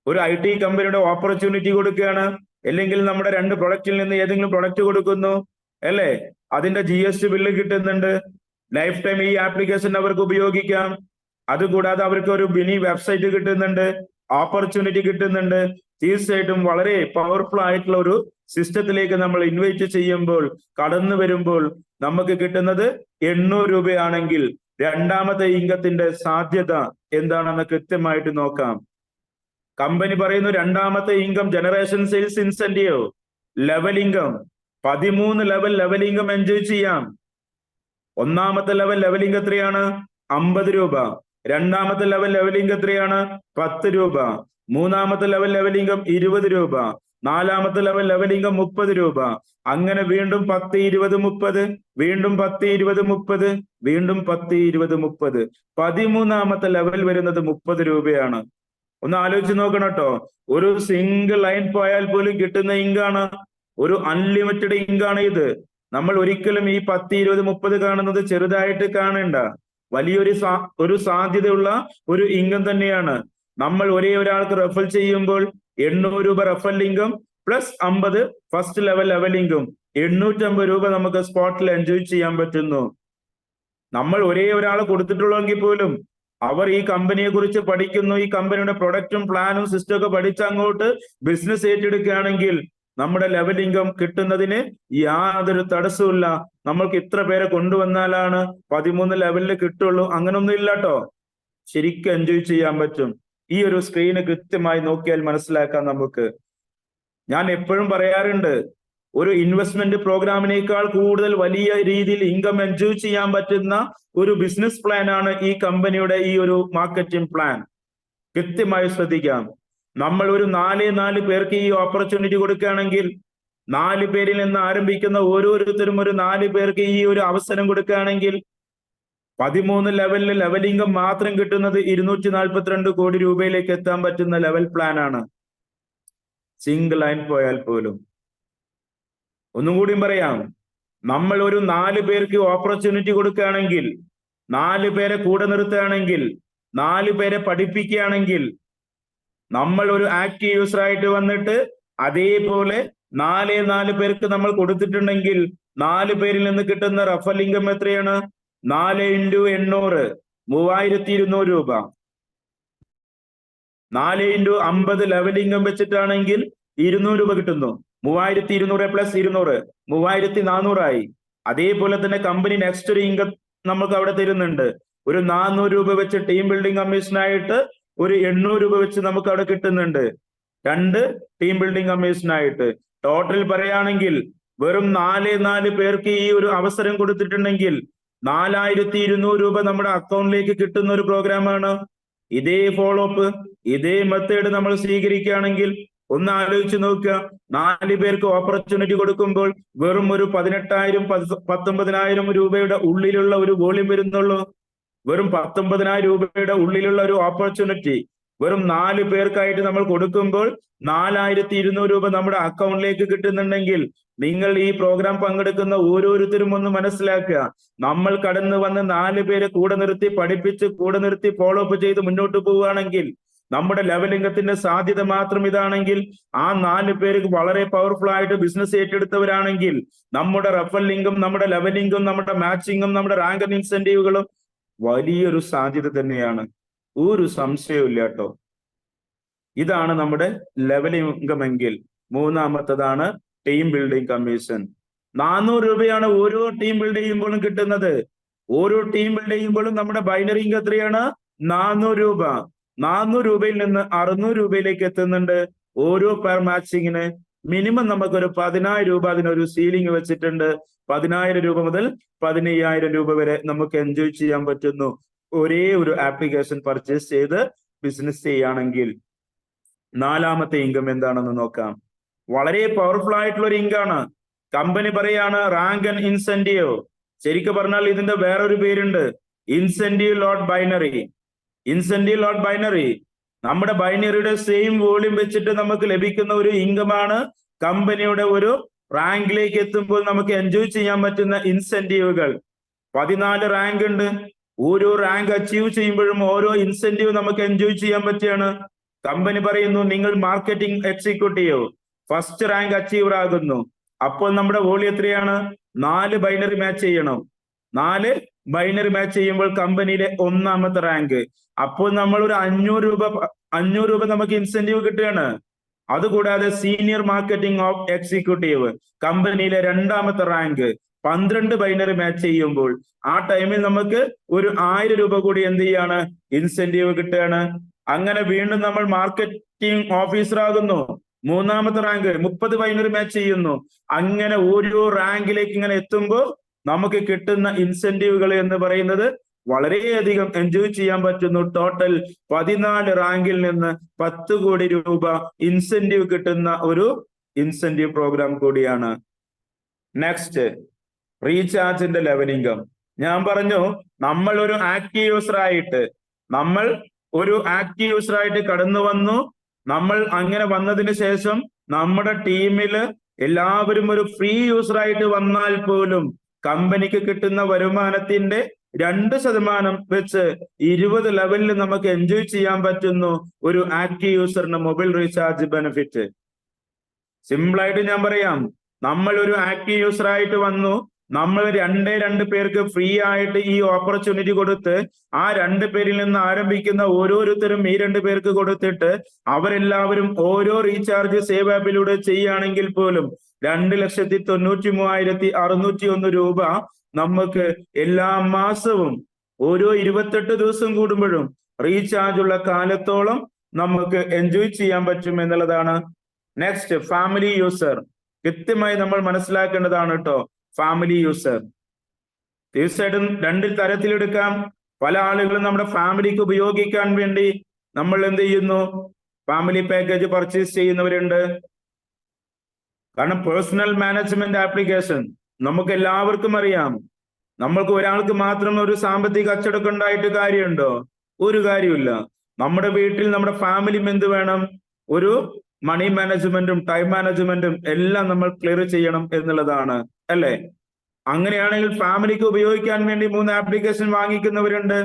ഒരു IT കമ്പനിയുടെ ഓപ്പർച്യൂണിറ്റി കൊടുക്കുകയാണ്. അല്ലെങ്കിൽ നമ്മുടെ 2 പ്രൊഡക്റ്റിൽ നിന്ന് ഏതെങ്കിലും പ്രൊഡക്റ്റ് കൊടുക്കുന്നു അല്ലേ? അതിന്റെ GST ബില്ല് കിട്ടുന്നുണ്ട്. ലൈഫ് ടൈം ഈ ആപ്ലിക്കേഷൻ അവർക്ക് ഉപയോഗിക്കാം. അതുകൂടാതെ അവർക്ക് ഒരു മിനി വെബ്സൈറ്റ് കിട്ടുന്നുണ്ട്, ഓപ്പർച്യൂണിറ്റി കിട്ടുന്നുണ്ട്. തീർച്ചയായിട്ടും വളരെ പവർഫുൾ ആയിട്ടുള്ള ഒരു സിസ്റ്റത്തിലേക്ക് നമ്മൾ ഇൻവൈറ്റ് ചെയ്യുമ്പോൾ, കടന്നു വരുമ്പോൾ നമുക്ക് കിട്ടുന്നത് 800 രൂപയാണെങ്കിൽ രണ്ടാമത്തെ ഇൻകത്തിന്റെ സാധ്യത എന്താണെന്ന് കൃത്യമായിട്ട് നോക്കാം. കമ്പനി പറയുന്നു രണ്ടാമത്തെ income generation sales incentive level income, 13 level income enjoy ചെയ്യാം. ഒന്നാമത്തെ ലെവൽ ഇൻകം എത്രയാണ്? 50 രൂപ. രണ്ടാമത്തെ ലെവൽ ഇൻകം എത്രയാണ്? 10 രൂപ. മൂന്നാമത്തെ ലെവൽ ഇൻകം 20 രൂപ. നാലാമത്തെ ലെവൽ ഇൻകം 30 രൂപ. അങ്ങനെ വീണ്ടും 10, 20, 30, വീണ്ടും 10, 20, 30, വീണ്ടും 10, 20, 30. 13ാമത്തെ ലെവൽ വരുന്നത് 30 രൂപയാണ്. ഒന്ന് ആലോചിച്ച് നോക്കണം കേട്ടോ. ഒരു സിംഗിൾ ലൈൻ പോയാൽ പോലും കിട്ടുന്ന ഇങ്കാണ്, ഒരു അൺലിമിറ്റഡ് ഇങ്കാണ് ഇത്. നമ്മൾ ഒരിക്കലും ഈ 10, 20, 30 കാണുന്നത് ചെറുതായിട്ട് കാണേണ്ട, വലിയൊരു സാധ്യതയുള്ള ഒരു ഇൻകം തന്നെയാണ്. നമ്മൾ ഒരേ ഒരാൾക്ക് റെഫർ ചെയ്യുമ്പോൾ 800 രൂപ referral income plus 50 first level income, 850 രൂപ നമുക്ക് സ്പോട്ടിൽ എൻജോയ് ചെയ്യാൻ പറ്റുന്നു. നമ്മൾ ഒരേ ഒരാളെ കൊടുത്തിട്ടുള്ളെങ്കിൽ പോലും അവർ ഈ കമ്പനിയെ കുറിച്ച് പഠിക്കുന്നു, ഈ കമ്പനിയുടെ പ്രൊഡക്റ്റും പ്ലാനും സിസ്റ്റം ഒക്കെ പഠിച്ച് അങ്ങോട്ട് ബിസിനസ് ഏറ്റെടുക്കുകയാണെങ്കിൽ നമ്മുടെ ലെവൽ ഇൻകം കിട്ടുന്നതിന് യാതൊരു തടസ്സമില്ല. നമ്മൾക്ക് ഇത്ര പേരെ കൊണ്ടുവന്നാലാണ് 13 ലെവലിൽ കിട്ടുള്ളൂ, അങ്ങനൊന്നും ഇല്ല കേട്ടോ. ശരിക്കും എൻജോയ് ചെയ്യാൻ പറ്റും. ഈ ഒരു സ്ക്രീന് കൃത്യമായി നോക്കിയാൽ മനസ്സിലാക്കാം നമുക്ക്. ഞാൻ എപ്പോഴും പറയാറുണ്ട്, ഒരു ഇൻവെസ്റ്റ്മെന്റ് പ്രോഗ്രാമിനേക്കാൾ കൂടുതൽ വലിയ രീതിയിൽ ഇൻകം എൻജോയ് ചെയ്യാൻ പറ്റുന്ന ഒരു ബിസിനസ് പ്ലാൻ ആണ് ഈ കമ്പനിയുടെ ഈ ഒരു മാർക്കറ്റിംഗ് പ്ലാൻ. കൃത്യമായി ശ്രദ്ധിക്കാം. നമ്മൾ ഒരു 4 പേർക്ക് ഈ ഓപ്പർച്യൂണിറ്റി കൊടുക്കുകയാണെങ്കിൽ, 4 പേരിൽ നിന്ന് ആരംഭിക്കുന്ന ഓരോരുത്തരും ഒരു 4 പേർക്ക് ഈ ഒരു അവസരം കൊടുക്കുകയാണെങ്കിൽ 13 ലെവൽ ഇൻകം മാത്രം കിട്ടുന്നത് 242 കോടി രൂപയിലേക്ക് എത്താൻ പറ്റുന്ന ലെവൽ പ്ലാൻ ആണ്. സിംഗിൾ ലൈൻ പോയാൽ പോലും. ഒന്നും കൂടിയും പറയാം, നമ്മൾ ഒരു 4 പേർക്ക് ഓപ്പർച്യൂണിറ്റി കൊടുക്കുകയാണെങ്കിൽ, 4 പേരെ കൂടെ നിർത്തുകയാണെങ്കിൽ, 4 പേരെ പഠിപ്പിക്കുകയാണെങ്കിൽ, നമ്മൾ ഒരു ആക്റ്റീവ് യൂസർ ആയിട്ട് വന്നിട്ട് അതേപോലെ 4 പേർക്ക് നമ്മൾ കൊടുത്തിട്ടുണ്ടെങ്കിൽ 4 പേരിൽ നിന്ന് കിട്ടുന്ന റഫറൽ ഇൻകം എത്രയാണ്? 4 × 800 3200 രൂപ. 4 × 50 ലെവൽ ഇൻകം വെച്ചിട്ടാണെങ്കിൽ 200 രൂപ കിട്ടുന്നു. 3200 പ്ലസ് 200 3400 അതേപോലെ തന്നെ കമ്പനി നെക്സ്റ്റ് ഒരു ഇൻകം നമുക്ക് അവിടെ തരുന്നുണ്ട്. ഒരു 400 രൂപ വെച്ച് ടീം ബിൽഡിംഗ് കമ്മീഷനായിട്ട് ഒരു 800 രൂപ വെച്ച് നമുക്ക് അവിടെ കിട്ടുന്നുണ്ട്. 2 ടീം ബിൽഡിംഗ് കമ്മീഷനായിട്ട് ടോട്ടൽ പറയുകയാണെങ്കിൽ വെറും 4 പേർക്ക് ഈ ഒരു അവസരം കൊടുത്തിട്ടുണ്ടെങ്കിൽ 4200 രൂപ നമ്മുടെ അക്കൗണ്ടിലേക്ക് കിട്ടുന്ന ഒരു പ്രോഗ്രാമാണ്. ഇതേ ഫോളോ അപ്പ്, ഇതേ മെത്തേഡ് നമ്മൾ സ്വീകരിക്കുകയാണെങ്കിൽ ഒന്ന് ആലോചിച്ച് നോക്കുക. 4 പേർക്ക് ഓപ്പർച്യൂണിറ്റി കൊടുക്കുമ്പോൾ വെറും ഒരു 18,000 19,000 രൂപയുടെ ഉള്ളിലുള്ള ഒരു വോളിയം വരുന്നുള്ളൂ. വെറും 19,000 രൂപയുടെ ഉള്ളിലുള്ള ഒരു ഓപ്പർച്യൂണിറ്റി വെറും 4 പേർക്കായിട്ട് നമ്മൾ കൊടുക്കുമ്പോൾ 4200 രൂപ നമ്മുടെ അക്കൗണ്ടിലേക്ക് കിട്ടുന്നുണ്ടെങ്കിൽ നിങ്ങൾ ഈ പ്രോഗ്രാം പങ്കെടുക്കുന്ന ഓരോരുത്തരും ഒന്ന് മനസ്സിലാക്കുക. നമ്മൾ കടന്നു വന്ന് 4 പേരെ കൂടെ നിർത്തി പഠിപ്പിച്ച് കൂടെ നിർത്തി ഫോളോ അപ്പ് ചെയ്ത് മുന്നോട്ട് പോവുകയാണെങ്കിൽ നമ്മുടെ ലെവലിംഗത്തിന്റെ സാധ്യത മാത്രം ഇതാണെങ്കിൽ ആ 4 പേർക്ക് വളരെ പവർഫുൾ ആയിട്ട് ബിസിനസ് ഏറ്റെടുത്തവരാണെങ്കിൽ നമ്മുടെ റഫറലിംഗും നമ്മുടെ ലെവലിംഗും നമ്മുടെ മാച്ചിങ്ങും നമ്മുടെ റാങ്ക് ഇൻസെന്റീവുകളും വലിയൊരു സാധ്യത തന്നെയാണ്. ഒരു സംശയവും ഇല്ല കേട്ടോ. ഇതാണ് നമ്മുടെ ലെവലിംഗ് ഇൻകം എങ്കിൽ. മൂന്നാമത്തതാണ് ടീം ബിൽഡിംഗ് കമ്മീഷൻ. 400 രൂപയാണ് ഓരോ ടീം ബിൽഡ് ചെയ്യുമ്പോഴും കിട്ടുന്നത്. ഓരോ ടീം ബിൽഡ് ചെയ്യുമ്പോഴും നമ്മുടെ ബൈനറി ഇൻകം എത്രയാണ്? 400 രൂപ. 400 രൂപയിൽ നിന്ന് 600 രൂപയിലേക്ക് എത്തുന്നുണ്ട് ഓരോ പെർ മാച്ചിങ്ങിന്. മിനിമം നമുക്കൊരു 10,000 രൂപ അതിനൊരു സീലിംഗ് വെച്ചിട്ടുണ്ട്. 10,000 രൂപ മുതൽ 15,000 രൂപ വരെ നമുക്ക് എൻജോയ് ചെയ്യാൻ പറ്റുന്നു ഒരേ ഒരു ആപ്ലിക്കേഷൻ പർച്ചേസ് ചെയ്ത് ബിസിനസ് ചെയ്യുകയാണെങ്കിൽ. നാലാമത്തെ ഇൻകം എന്താണെന്ന് നോക്കാം. വളരെ പവർഫുൾ ആയിട്ടുള്ള ഒരു ഇൻകാണ്. കമ്പനി പറയാണ് റാങ്ക് ആൻഡ് ഇൻസെന്റീവ്. ശരിക്കും പറഞ്ഞാൽ ഇതിന്റെ വേറൊരു പേരുണ്ട്, ഇൻസെന്റീവ് ലോട്ട് ബൈനറി. ഇൻസെന്റീവ് ലോട്ട് ബൈനറി നമ്മുടെ ബൈനറിയുടെ സെയിം വോളിയം വെച്ചിട്ട് നമുക്ക് ലഭിക്കുന്ന ഒരു ഇൻകമാണ്. കമ്പനിയുടെ ഒരു റാങ്കിലേക്ക് എത്തുമ്പോൾ നമുക്ക് എൻജോയ് ചെയ്യാൻ പറ്റുന്ന ഇൻസെന്റീവുകൾ. 14 റാങ്ക് ഉണ്ട്. ഓരോ റാങ്ക് അച്ചീവ് ചെയ്യുമ്പോഴും ഓരോ ഇൻസെന്റീവ് നമുക്ക് എൻജോയ് ചെയ്യാൻ പറ്റുകയാണ്. കമ്പനി പറയുന്നു നിങ്ങൾ marketing executive first rank achiever ആകുന്നു. അപ്പോൾ നമ്മുടെ വോളിയം എത്രയാണ്? 4 ബൈനറി മാച്ച് ചെയ്യണം. 4 ബൈനറി മാച്ച് ചെയ്യുമ്പോൾ കമ്പനിയിലെ 1ാമത്തെ റാങ്ക്. അപ്പോൾ നമ്മൾ ഒരു 500 രൂപ നമുക്ക് ഇൻസെന്റീവ് കിട്ടുകയാണ്. അതുകൂടാതെ സീനിയർ മാർക്കറ്റിംഗ് ഓഫ് എക്സിക്യൂട്ടീവ് കമ്പനിയിലെ 2ാമത്തെ റാങ്ക്. 12 ബൈനറി മാച്ച് ചെയ്യുമ്പോൾ ആ ടൈമിൽ നമുക്ക് ഒരു 1000 രൂപ കൂടി എന്ത് ചെയ്യാണ്? ഇൻസെന്റീവ് കിട്ടുകയാണ്. അങ്ങനെ വീണ്ടും നമ്മൾ മാർക്കറ്റിംഗ് ഓഫീസർ ആകുന്നു. 3ാമത്തെ റാങ്ക്. 30 ബൈനറി മാച്ച് ചെയ്യുന്നു. അങ്ങനെ ഓരോ റാങ്കിലേക്ക് ഇങ്ങനെ എത്തുമ്പോൾ നമുക്ക് കിട്ടുന്ന ഇൻസെന്റീവുകൾ എന്ന് പറയുന്നത് വളരെയധികം എൻജോയ് ചെയ്യാൻ പറ്റുന്നു. ടോട്ടൽ 14 റാങ്കിൽ നിന്ന് 10 കോടി രൂപ ഇൻസെന്റീവ് കിട്ടുന്ന ഒരു ഇൻസെന്റീവ് പ്രോഗ്രാം കൂടിയാണ്. നെക്സ്റ്റ് റീചാർജിന്റെ ലെവൽ ഇൻകം. ഞാൻ പറഞ്ഞു നമ്മൾ ഒരു ആക്റ്റീവ് യൂസർ ആയിട്ട് കടന്നു വന്നു. നമ്മൾ അങ്ങനെ വന്നതിന് ശേഷം നമ്മുടെ ടീമില് എല്ലാവരും ഒരു ഫ്രീ യൂസർ ആയിട്ട് വന്നാൽ പോലും കമ്പനിക്ക് കിട്ടുന്ന വരുമാനത്തിന്റെ 2% വെച്ച് 20 ലെവലിൽ നമുക്ക് എൻജോയ് ചെയ്യാൻ പറ്റുന്നു ഒരു ആക്റ്റീവ് യൂസറിന് മൊബൈൽ റീചാർജ് ബെനിഫിറ്റ്. സിമ്പിൾ ആയിട്ട് ഞാൻ പറയാം, നമ്മൾ ഒരു ആക്റ്റീവ് യൂസർ ആയിട്ട് വന്നു. നമ്മൾ 2 പേർക്ക് ഫ്രീ ആയിട്ട് ഈ ഓപ്പർച്യൂണിറ്റി കൊടുത്ത് ആ 2 പേരിൽ നിന്ന് ആരംഭിക്കുന്ന ഓരോരുത്തരും ഈ 2 പേർക്ക് കൊടുത്തിട്ട് അവരെല്ലാവരും ഓരോ റീചാർജ് സേവ് ആപ്പിലൂടെ ചെയ്യുകയാണെങ്കിൽ പോലും 2,93,601 രൂപ നമുക്ക് എല്ലാ മാസവും ഓരോ 28 ദിവസം കൂടുമ്പോഴും റീചാർജ് ഉള്ള കാലത്തോളം നമുക്ക് എൻജോയ് ചെയ്യാൻ പറ്റും എന്നുള്ളതാണ്. Next family user. കൃത്യമായി നമ്മൾ മനസ്സിലാക്കേണ്ടതാണ് കേട്ടോ. ഫാമിലി യൂസർ തീർച്ചയായിട്ടും 2 തരത്തിലെടുക്കാം. പല ആളുകളും നമ്മുടെ ഫാമിലിക്ക് ഉപയോഗിക്കാൻ വേണ്ടി നമ്മൾ എന്ത് ചെയ്യുന്നു? ഫാമിലി പാക്കേജ് പർച്ചേസ് ചെയ്യുന്നവരുണ്ട്. കാരണം പേഴ്സണൽ മാനേജ്മെന്റ് ആപ്ലിക്കേഷൻ നമുക്ക് എല്ലാവർക്കും അറിയാം. നമ്മൾക്ക് ഒരാൾക്ക് മാത്രം ഒരു സാമ്പത്തിക അച്ചടക്കം ഉണ്ടായിട്ട് കാര്യമുണ്ടോ? ഒരു കാര്യമില്ല. നമ്മുടെ വീട്ടിൽ നമ്മുടെ ഫാമിലി എന്ത് വേണം? ഒരു മണി മാനേജ്മെന്റും ടൈം മാനേജ്മെന്റും എല്ലാം നമ്മൾ ക്ലിയർ ചെയ്യണം എന്നുള്ളതാണ്, അല്ലെ? അങ്ങനെയാണെങ്കിൽ ഫാമിലിക്ക് ഉപയോഗിക്കാൻ വേണ്ടി 3 ആപ്ലിക്കേഷൻ വാങ്ങിക്കുന്നവരുണ്ട്.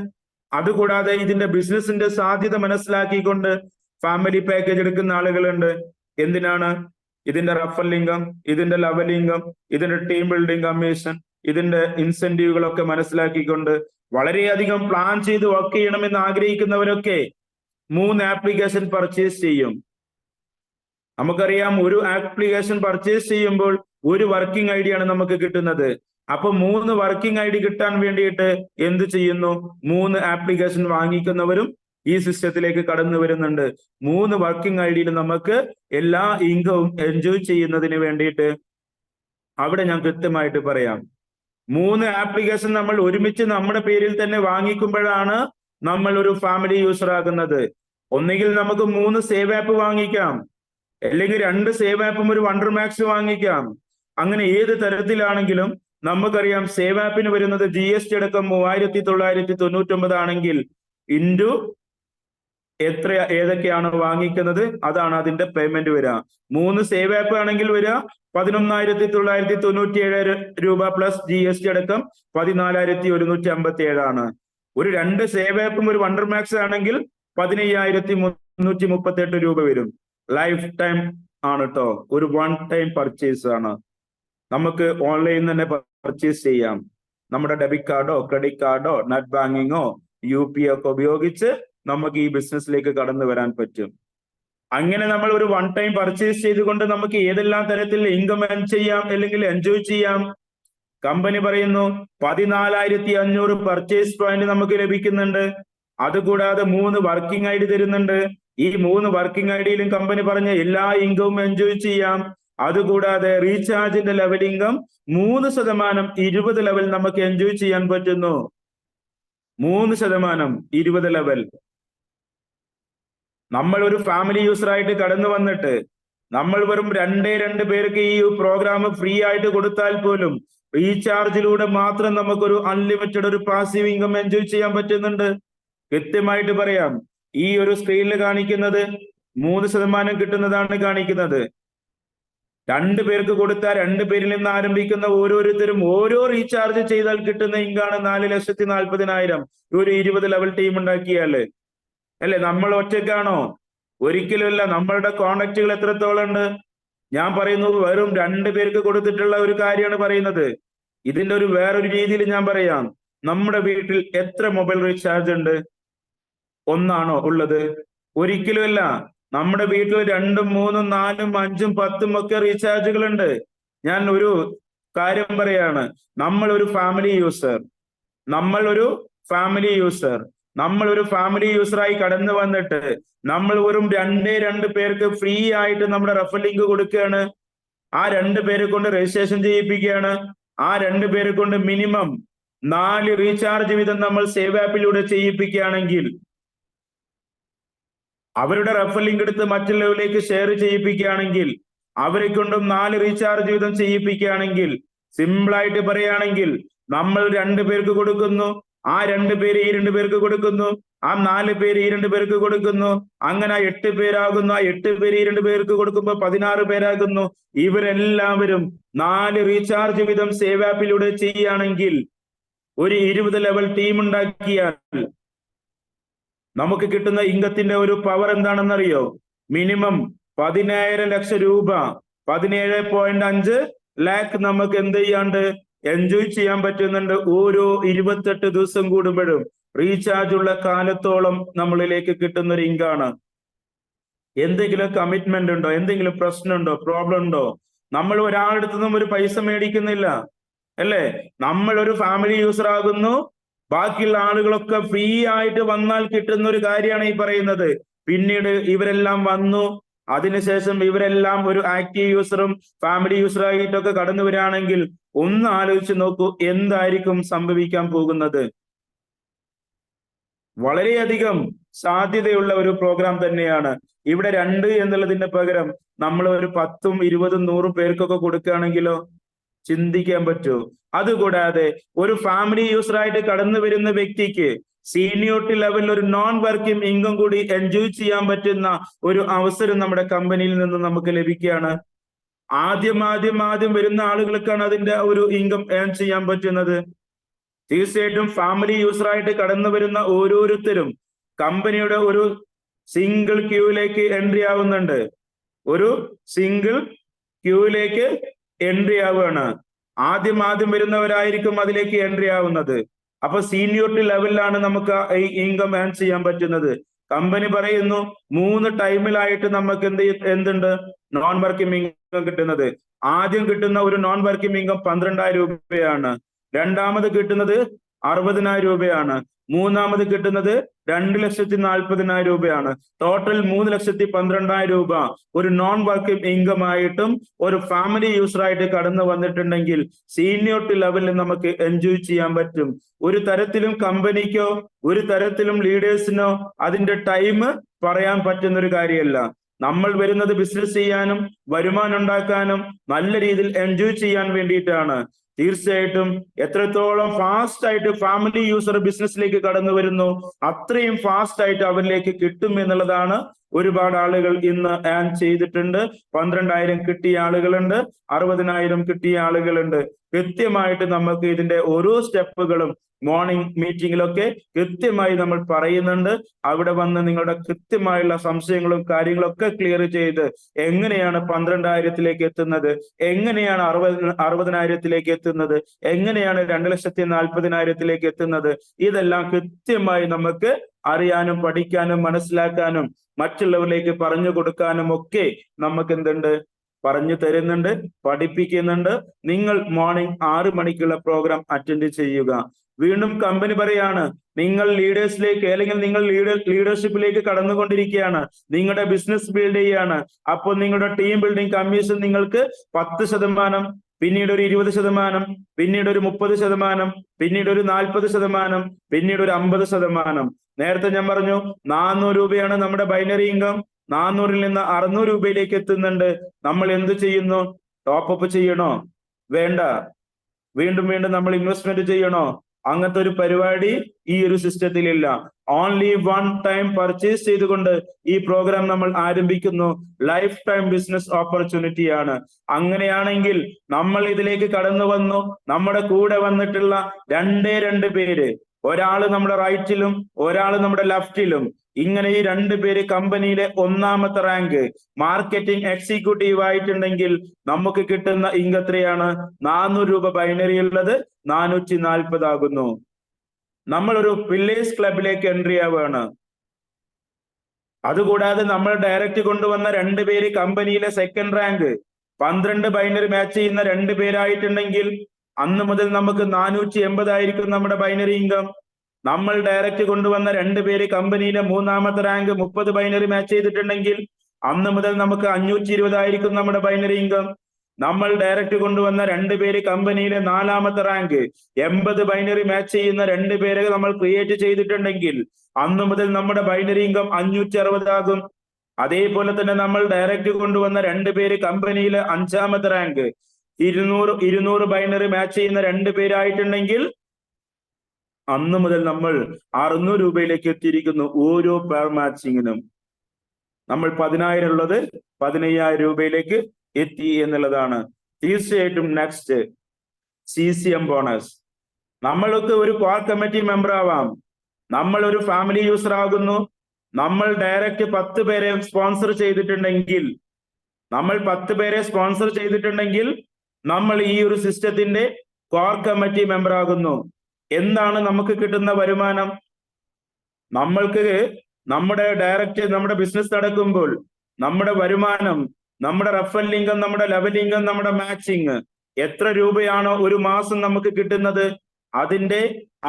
അതുകൂടാതെ ഇതിന്റെ ബിസിനസിന്റെ സാധ്യത മനസ്സിലാക്കിക്കൊണ്ട് ഫാമിലി പാക്കേജ് എടുക്കുന്ന ആളുകളുണ്ട്. എന്തിനാണ്? ഇതിന്റെ റഫറൽ ഇൻകം, ഇതിന്റെ ലെവൽ ഇൻകം, ഇതിന്റെ ടീം ബിൽഡിംഗ് കമ്മീഷൻ, ഇതിന്റെ ഇൻസെന്റീവുകളൊക്കെ മനസ്സിലാക്കിക്കൊണ്ട് വളരെയധികം പ്ലാൻ ചെയ്ത് വർക്ക് ചെയ്യണമെന്ന് ആഗ്രഹിക്കുന്നവരൊക്കെ 3 ആപ്ലിക്കേഷൻ പർച്ചേസ് ചെയ്യും. നമുക്കറിയാം ഒരു ആപ്ലിക്കേഷൻ പർച്ചേസ് ചെയ്യുമ്പോൾ ഒരു വർക്കിംഗ് ഐ ആണ് നമുക്ക് കിട്ടുന്നത്. അപ്പൊ 3 വർക്കിംഗ് ഐ കിട്ടാൻ വേണ്ടിയിട്ട് എന്ത് ചെയ്യുന്നു? 3 ആപ്ലിക്കേഷൻ വാങ്ങിക്കുന്നവരും ഈ സിസ്റ്റത്തിലേക്ക് കടന്നു വരുന്നുണ്ട്. 3 വർക്കിംഗ് ഐ ഡിയിൽ നമുക്ക് എല്ലാ ഇൻകവും എൻജോയ് ചെയ്യുന്നതിന് വേണ്ടിയിട്ട് അവിടെ ഞാൻ കൃത്യമായിട്ട് പറയാം. 3 ആപ്ലിക്കേഷൻ നമ്മൾ ഒരുമിച്ച് നമ്മുടെ പേരിൽ തന്നെ വാങ്ങിക്കുമ്പോഴാണ് നമ്മൾ ഒരു ഫാമിലി യൂസർ ആകുന്നത്. ഒന്നുകിൽ നമുക്ക് 3 സേവ് ആപ്പ് വാങ്ങിക്കാം, അല്ലെങ്കിൽ 2 സേവ് ആപ്പും ഒരു വണ്ടർ മാക്സ് വാങ്ങിക്കാം. അങ്ങനെ ഏത് തരത്തിലാണെങ്കിലും നമുക്കറിയാം സേവ് ആപ്പിന് വരുന്നത് GST അടക്കം 3999 ആണെങ്കിൽ ഇൻറ്റു ഏതൊക്കെയാണ് വാങ്ങിക്കുന്നത് അതാണ് അതിന്റെ പേയ്മെന്റ് വരിക. 3 സേവ് ആപ്പ് ആണെങ്കിൽ വരിക 11,997 രൂപ പ്ലസ് GST അടക്കം 14,157 ആണ്. ഒരു 2 സേവ് ആപ്പും ഒരു വണ്ടർ മാക്സ് ആണെങ്കിൽ 15,338 രൂപ വരും. ലൈഫ് ടൈം ആണ് കേട്ടോ, ഒരു വൺ ടൈം പർച്ചേസ് ആണ്. നമുക്ക് ഓൺലൈനിൽ തന്നെ പർച്ചേസ് ചെയ്യാം. നമ്മുടെ ഡെബിറ്റ് കാർഡോ ക്രെഡിറ്റ് കാർഡോ നെറ്റ് ബാങ്കിങ്ങോ UPI ഒക്കെ ഉപയോഗിച്ച് നമുക്ക് ഈ ബിസിനസ്സിലേക്ക് കടന്നു വരാൻ പറ്റും. അങ്ങനെ നമ്മൾ ഒരു വൺ ടൈം പർച്ചേസ് ചെയ്തുകൊണ്ട് നമുക്ക് ഏതെല്ലാം തരത്തിൽ ഇൻകം ഏൺ ചെയ്യാം അല്ലെങ്കിൽ എൻജോയ് ചെയ്യാം. കമ്പനി പറയുന്നു 14,500 പർച്ചേസ് പോയിന്റ് നമുക്ക് ലഭിക്കുന്നുണ്ട്. അതുകൂടാതെ 3 വർക്കിംഗ് ഐ ഡി തരുന്നുണ്ട്. ഈ 3 വർക്കിംഗ് ഐ ഡിയിലും കമ്പനി പറഞ്ഞ എല്ലാ ഇൻകവും എൻജോയ് ചെയ്യാം. അതുകൂടാതെ റീചാർജിന്റെ ലെവൽ ഇൻകം 3% 20 ലെവൽ നമുക്ക് എൻജോയ് ചെയ്യാൻ പറ്റുന്നു. 3% 20 ലെവൽ. നമ്മൾ ഒരു ഫാമിലി യൂസർ ആയിട്ട് കടന്നു വന്നിട്ട് നമ്മൾ വെറും 2 പേർക്ക് ഈ പ്രോഗ്രാം ഫ്രീ ആയിട്ട് കൊടുത്താൽ പോലും റീചാർജിലൂടെ മാത്രം നമുക്കൊരു അൺലിമിറ്റഡ് ഒരു പാസീവ് ഇൻകം എൻജോയ് ചെയ്യാൻ പറ്റുന്നുണ്ട്. കൃത്യമായിട്ട് പറയാം, ഈ ഒരു സ്ക്രീനിൽ കാണിക്കുന്നത് 3% കിട്ടുന്നതാണ് കാണിക്കുന്നത്. 2 പേർക്ക് കൊടുത്താൽ 2 പേരിൽ നിന്ന് ആരംഭിക്കുന്ന ഓരോരുത്തരും ഓരോ റീചാർജ് ചെയ്താൽ കിട്ടുന്ന ഇൻകാണ് 4,40,000 ഒരു 20 ലെവൽ ടീം ഉണ്ടാക്കിയാല്. അല്ലെ, നമ്മൾ ഒറ്റയ്ക്കാണോ? ഒരിക്കലുമല്ല. നമ്മളുടെ കോണ്ടാക്റ്റുകൾ എത്രത്തോളം ഉണ്ട്? ഞാൻ പറയുന്നത് വെറും 2 പേർക്ക് കൊടുത്തിട്ടുള്ള ഒരു കാര്യമാണ് പറയുന്നത്. ഇതിന്റെ ഒരു വേറൊരു രീതിയിൽ ഞാൻ പറയാം. നമ്മുടെ വീട്ടിൽ എത്ര മൊബൈൽ റീചാർജ് ഉണ്ട്? 1 ആണോ ഉള്ളത്? ഒരിക്കലുമല്ല. നമ്മുടെ വീട്ടിൽ 2, 3, 4, 5, 10 ഒക്കെ റീചാർജുകൾ ഉണ്ട്. ഞാൻ ഒരു കാര്യം പറയാണ്, നമ്മൾ ഒരു ഫാമിലി യൂസറായി കടന്നു വന്നിട്ട് നമ്മൾ വെറും 2 പേർക്ക് ഫ്രീ ആയിട്ട് നമ്മുടെ റെഫറൽ ലിങ്ക് കൊടുക്കുകയാണ്. ആ 2 പേരെ കൊണ്ട് രജിസ്ട്രേഷൻ ചെയ്യിപ്പിക്കുകയാണ്. ആ 2 പേരെ കൊണ്ട് മിനിമം 4 റീചാർജ് വീതം നമ്മൾ സേവ് ആപ്പിലൂടെ ചെയ്യിപ്പിക്കുകയാണെങ്കിൽ, അവരുടെ റെഫറൽ ലിങ്ക് എടുത്ത് മറ്റുള്ളവരിലേക്ക് ഷെയർ ചെയ്യിപ്പിക്കുകയാണെങ്കിൽ, അവരെ കൊണ്ടും 4 റീചാർജ് വീതം ചെയ്യിപ്പിക്കുകയാണെങ്കിൽ, സിമ്പിൾ ആയിട്ട് പറയുകയാണെങ്കിൽ നമ്മൾ 2 പേർക്ക് കൊടുക്കുന്നു, ആ 2 പേര് ഈ 2 പേർക്ക് കൊടുക്കുന്നു, ആ 4 പേര് ഈ 2 പേർക്ക് കൊടുക്കുന്നു, അങ്ങനെ 8 പേരാകുന്നു. ആ 8 പേര് ഈ 2 പേർക്ക് കൊടുക്കുമ്പോൾ 16 പേരാകുന്നു. ഇവരെല്ലാവരും 4 റീചാർജ് വീതം സേവ് ആപ്പിലൂടെ ചെയ്യുകയാണെങ്കിൽ ഒരു 20 ലെവൽ ടീം ഉണ്ടാക്കിയാൽ നമുക്ക് കിട്ടുന്ന ഇൻകത്തിന്റെ ഒരു പവർ എന്താണെന്നറിയോ? മിനിമം 17 ലക്ഷം രൂപ, 17.5 ലാക്ക് നമുക്ക് എന്ത് ചെയ്യാണ്ട് എൻജോയ് ചെയ്യാൻ പറ്റുന്നുണ്ട്. ഓരോ 28 ദിവസം കൂടുമ്പോഴും റീചാർജ് ഉള്ള കാലത്തോളം നമ്മളിലേക്ക് കിട്ടുന്ന ഒരു ഇൻകാണ്. എന്തെങ്കിലും കമ്മിറ്റ്മെന്റ് ഉണ്ടോ? എന്തെങ്കിലും പ്രശ്നമുണ്ടോ? പ്രോബ്ലം ഉണ്ടോ? നമ്മൾ ഒരാളുടെ നിന്നും ഒരു പൈസ മേടിക്കുന്നില്ല, അല്ലേ? നമ്മൾ ഒരു ഫാമിലി യൂസർ ആകുന്നു. ബാക്കിയുള്ള ആളുകളൊക്കെ ഫ്രീ ആയിട്ട് വന്നാൽ കിട്ടുന്ന ഒരു കാര്യമാണ് ഈ പറയുന്നത്. പിന്നീട് ഇവരെല്ലാം വന്നു, അതിനുശേഷം ഇവരെല്ലാം ഒരു ആക്റ്റീവ് യൂസറും ഫാമിലി യൂസറായിട്ടൊക്കെ കടന്നു വരികയാണെങ്കിൽ ഒന്ന് ആലോചിച്ച് നോക്കൂ, എന്തായിരിക്കും സംഭവിക്കാൻ പോകുന്നത്? വളരെയധികം സാധ്യതയുള്ള ഒരു പ്രോഗ്രാം തന്നെയാണ്. ഇവിടെ 2 എന്നുള്ളതിന് പകരം നമ്മൾ ഒരു 10ഉം 20ഉം 100 പേർക്കൊക്കെ കൊടുക്കുകയാണെങ്കിലോ, ചിന്തിക്കാൻ പറ്റുമോ? അതുകൂടാതെ ഒരു ഫാമിലി യൂസറായിട്ട് കടന്നു വരുന്ന വ്യക്തിക്ക് സീനിയോറിറ്റി ലെവലിൽ ഒരു നോൺ വർക്കിംഗ് ഇൻകം കൂടി എൻജോയ് ചെയ്യാൻ പറ്റുന്ന ഒരു അവസരം നമ്മുടെ കമ്പനിയിൽ നിന്ന് നമുക്ക് ലഭിക്കുകയാണ്. ആദ്യം വരുന്ന ആളുകൾക്കാണ് അതിന്റെ ഒരു ഇൻകം ഏൺ ചെയ്യാൻ പറ്റുന്നത്. തീർച്ചയായിട്ടും ഫാമിലി യൂസറായിട്ട് കടന്നു വരുന്ന ഓരോരുത്തരും കമ്പനിയുടെ ഒരു സിംഗിൾ ക്യൂവിലേക്ക് എൻട്രി ആവുന്നുണ്ട്. ഒരു സിംഗിൾ ക്യൂവിലേക്ക് എൻട്രി ആവുകയാണ്. ആദ്യം വരുന്നവരായിരിക്കും അതിലേക്ക് എൻട്രി ആവുന്നത്. അപ്പൊ സീനിയോറിറ്റി ലെവലിലാണ് നമുക്ക് ഈ ഇൻകം ഏൺ ചെയ്യാൻ പറ്റുന്നത്. കമ്പനി പറയുന്നു 3 ടൈമിലായിട്ട് നമുക്ക് എന്തുണ്ട് നോൺ വർക്കിംഗ് ഇൻകം കിട്ടുന്നത്. ആദ്യം കിട്ടുന്ന ഒരു നോൺ വർക്കിംഗ് ഇൻകം 12,000 രൂപയാണ്. രണ്ടാമത് കിട്ടുന്നത് 60,000 രൂപയാണ്. മൂന്നാമത് കിട്ടുന്നത് 2,40,000 രൂപയാണ്. ടോട്ടൽ 3,12,000 രൂപ ഒരു നോൺ വർക്കിംഗ് ഇൻകം ആയിട്ടും ഒരു ഫാമിലി യൂസറായിട്ട് കടന്നു വന്നിട്ടുണ്ടെങ്കിൽ സീനിയോറിറ്റി ലെവലിൽ നമുക്ക് എൻജോയ് ചെയ്യാൻ പറ്റും. ഒരു തരത്തിലും കമ്പനിക്കോ ഒരു തരത്തിലും ലീഡേഴ്സിനോ അതിന്റെ ടൈം പറയാൻ പറ്റുന്ന ഒരു കാര്യമല്ല. നമ്മൾ വരുന്നത് ബിസിനസ് ചെയ്യാനും വരുമാനം ഉണ്ടാക്കാനും നല്ല രീതിയിൽ എൻജോയ് ചെയ്യാൻ വേണ്ടിയിട്ടാണ്. തീർച്ചയായിട്ടും എത്രത്തോളം ഫാസ്റ്റ് ആയിട്ട് ഫാമിലി യൂസർ ബിസിനസ്സിലേക്ക് കടന്നു വരുന്നു അത്രയും ഫാസ്റ്റ് ആയിട്ട് അവരിലേക്ക് കിട്ടും എന്നുള്ളതാണ്. ഒരുപാട് ആളുകൾ ഇന്ന് ഏൺ ചെയ്തിട്ടുണ്ട്. 12,000 കിട്ടിയ ആളുകളുണ്ട്, 60,000 കിട്ടിയ ആളുകളുണ്ട്. കൃത്യമായിട്ട് നമുക്ക് ഇതിന്റെ ഓരോ സ്റ്റെപ്പുകളും മോർണിംഗ് മീറ്റിംഗിലൊക്കെ കൃത്യമായി നമ്മൾ പറയുന്നുണ്ട്. അവിടെ വന്ന് നിങ്ങളുടെ കൃത്യമായുള്ള സംശയങ്ങളും കാര്യങ്ങളൊക്കെ ക്ലിയർ ചെയ്ത് എങ്ങനെയാണ് 12,000 എത്തുന്നത്, എങ്ങനെയാണ് 60,000 എത്തുന്നത്, എങ്ങനെയാണ് 2,40,000 എത്തുന്നത്, ഇതെല്ലാം കൃത്യമായി നമുക്ക് അറിയാനും പഠിക്കാനും മനസ്സിലാക്കാനും മറ്റുള്ളവരിലേക്ക് പറഞ്ഞു കൊടുക്കാനും ഒക്കെ നമുക്ക് എന്തുണ്ട് പറഞ്ഞു തരുന്നുണ്ട്, പഠിപ്പിക്കുന്നുണ്ട്. നിങ്ങൾ മോർണിംഗ് 6 മണിക്കുള്ള പ്രോഗ്രാം അറ്റൻഡ് ചെയ്യുക. വീണ്ടും കമ്പനി പറയാണ് നിങ്ങൾ ലീഡേഴ്സിലേക്ക് അല്ലെങ്കിൽ നിങ്ങൾ ലീഡർഷിപ്പിലേക്ക് കടന്നുകൊണ്ടിരിക്കുകയാണ്, നിങ്ങളുടെ ബിസിനസ് ബിൽഡ് ചെയ്യാണ്. അപ്പോൾ നിങ്ങളുടെ ടീം ബിൽഡിംഗ് കമ്മീഷൻ നിങ്ങൾക്ക് 10%, പിന്നീട് ഒരു 20%, പിന്നീട് ഒരു 30%, പിന്നീട് ഒരു 40%, പിന്നീട് ഒരു 50%. നേരത്തെ ഞാൻ പറഞ്ഞു 400 രൂപയാണ് നമ്മുടെ ബൈനറി ഇൻകം. 400-ൽ നിന്ന് 600 രൂപയിലേക്ക് എത്തുന്നുണ്ട്. നമ്മൾ എന്ത് ചെയ്യുന്നു? ടോപ്പ് അപ്പ് ചെയ്യണോ? വേണ്ട. വീണ്ടും വീണ്ടും നമ്മൾ ഇൻവെസ്റ്റ്മെന്റ് ചെയ്യണോ? അങ്ങനത്തെ ഒരു പരിപാടി ഈ ഒരു സിസ്റ്റത്തിൽ ഇല്ല. ഓൺലി 1 ടൈം പർച്ചേസ് ചെയ്തുകൊണ്ട് ഈ പ്രോഗ്രാം നമ്മൾ ആരംഭിക്കുന്നു. ലൈഫ് ടൈം ബിസിനസ് ഓപ്പർച്യൂണിറ്റി ആണ്. അങ്ങനെയാണെങ്കിൽ നമ്മൾ ഇതിലേക്ക് കടന്നു വന്നു. നമ്മുടെ കൂടെ വന്നിട്ടുള്ള 2 പേര്, ഒരാള് നമ്മുടെ റൈറ്റിലും ഒരാള് നമ്മുടെ ലെഫ്റ്റിലും, ഇങ്ങനെ ഈ 2 പേര് കമ്പനിയിലെ 1ാമത്തെ റാങ്ക് മാർക്കറ്റിംഗ് എക്സിക്യൂട്ടീവ് ആയിട്ടുണ്ടെങ്കിൽ നമുക്ക് കിട്ടുന്ന ഇൻകം എത്രയാണ്? 400 രൂപ ബൈനറി ഉള്ളത് 440 ആകുന്നു. നമ്മൾ ഒരു പില്ലേഴ്സ് ക്ലബിലേക്ക് എൻട്രി ആവുകയാണ്. അതുകൂടാതെ നമ്മൾ ഡയറക്റ്റ് കൊണ്ടുവന്ന 2 പേര് കമ്പനിയിലെ 2nd റാങ്ക് 12 ബൈനറി മാച്ച് ചെയ്യുന്ന 2 പേരായിട്ടുണ്ടെങ്കിൽ അന്ന് മുതൽ നമുക്ക് 480 ആയിരിക്കും നമ്മുടെ ബൈനറി ഇൻകം. നമ്മൾ ഡയറക്റ്റ് കൊണ്ടുവന്ന 2 പേര് കമ്പനിയിലെ 3ാമത്തെ റാങ്ക് 30 ബൈനറി മാച്ച് ചെയ്തിട്ടുണ്ടെങ്കിൽ അന്ന് മുതൽ നമുക്ക് 520 ആയിരിക്കും നമ്മുടെ ബൈനറി ഇൻകം. നമ്മൾ ഡയറക്റ്റ് കൊണ്ടുവന്ന 2 പേര് കമ്പനിയിലെ 4ാമത്തെ റാങ്ക് 80 ബൈനറി മാച്ച് ചെയ്യുന്ന 2 പേരെ നമ്മൾ ക്രിയേറ്റ് ചെയ്തിട്ടുണ്ടെങ്കിൽ അന്ന് മുതൽ നമ്മുടെ ബൈനറി ഇൻകം 560 ആകും. അതേപോലെ തന്നെ നമ്മൾ ഡയറക്റ്റ് കൊണ്ടുവന്ന 2 പേര് കമ്പനിയിലെ 5ാമത്തെ റാങ്ക് 200 ബൈനറി മാച്ച് ചെയ്യുന്ന 2 പേരായിട്ടുണ്ടെങ്കിൽ അന്ന് മുതൽ നമ്മൾ 600 രൂപയിലേക്ക് എത്തിയിരിക്കുന്നു. ഓരോ പെർ മാച്ചിങ്ങിനും നമ്മൾ 10,000 ഉള്ളത് 15,000 രൂപയിലേക്ക് എത്തി എന്നുള്ളതാണ്. തീർച്ചയായിട്ടും നെക്സ്റ്റ് CCM ബോണസ്. നമ്മൾക്ക് ഒരു കോർ കമ്മിറ്റി മെമ്പർ ആവാം. നമ്മൾ ഒരു ഫാമിലി യൂസർ ആകുന്നു. നമ്മൾ ഡയറക്റ്റ് 10 പേരെ സ്പോൺസർ ചെയ്തിട്ടുണ്ടെങ്കിൽ നമ്മൾ ഈ ഒരു സിസ്റ്റത്തിന്റെ കോർ കമ്മിറ്റി മെമ്പർ ആകുന്നു. എന്താണ് നമുക്ക് കിട്ടുന്ന വരുമാനം? നമ്മൾക്ക് നമ്മുടെ ബിസിനസ് നടക്കുമ്പോൾ നമ്മുടെ വരുമാനം, നമ്മുടെ റഫറൽ ഇൻകം, നമ്മുടെ ലെവൽ ഇൻകം, നമ്മുടെ മാച്ചിങ് എത്ര രൂപയാണോ ഒരു മാസം നമുക്ക് കിട്ടുന്നത് അതിന്റെ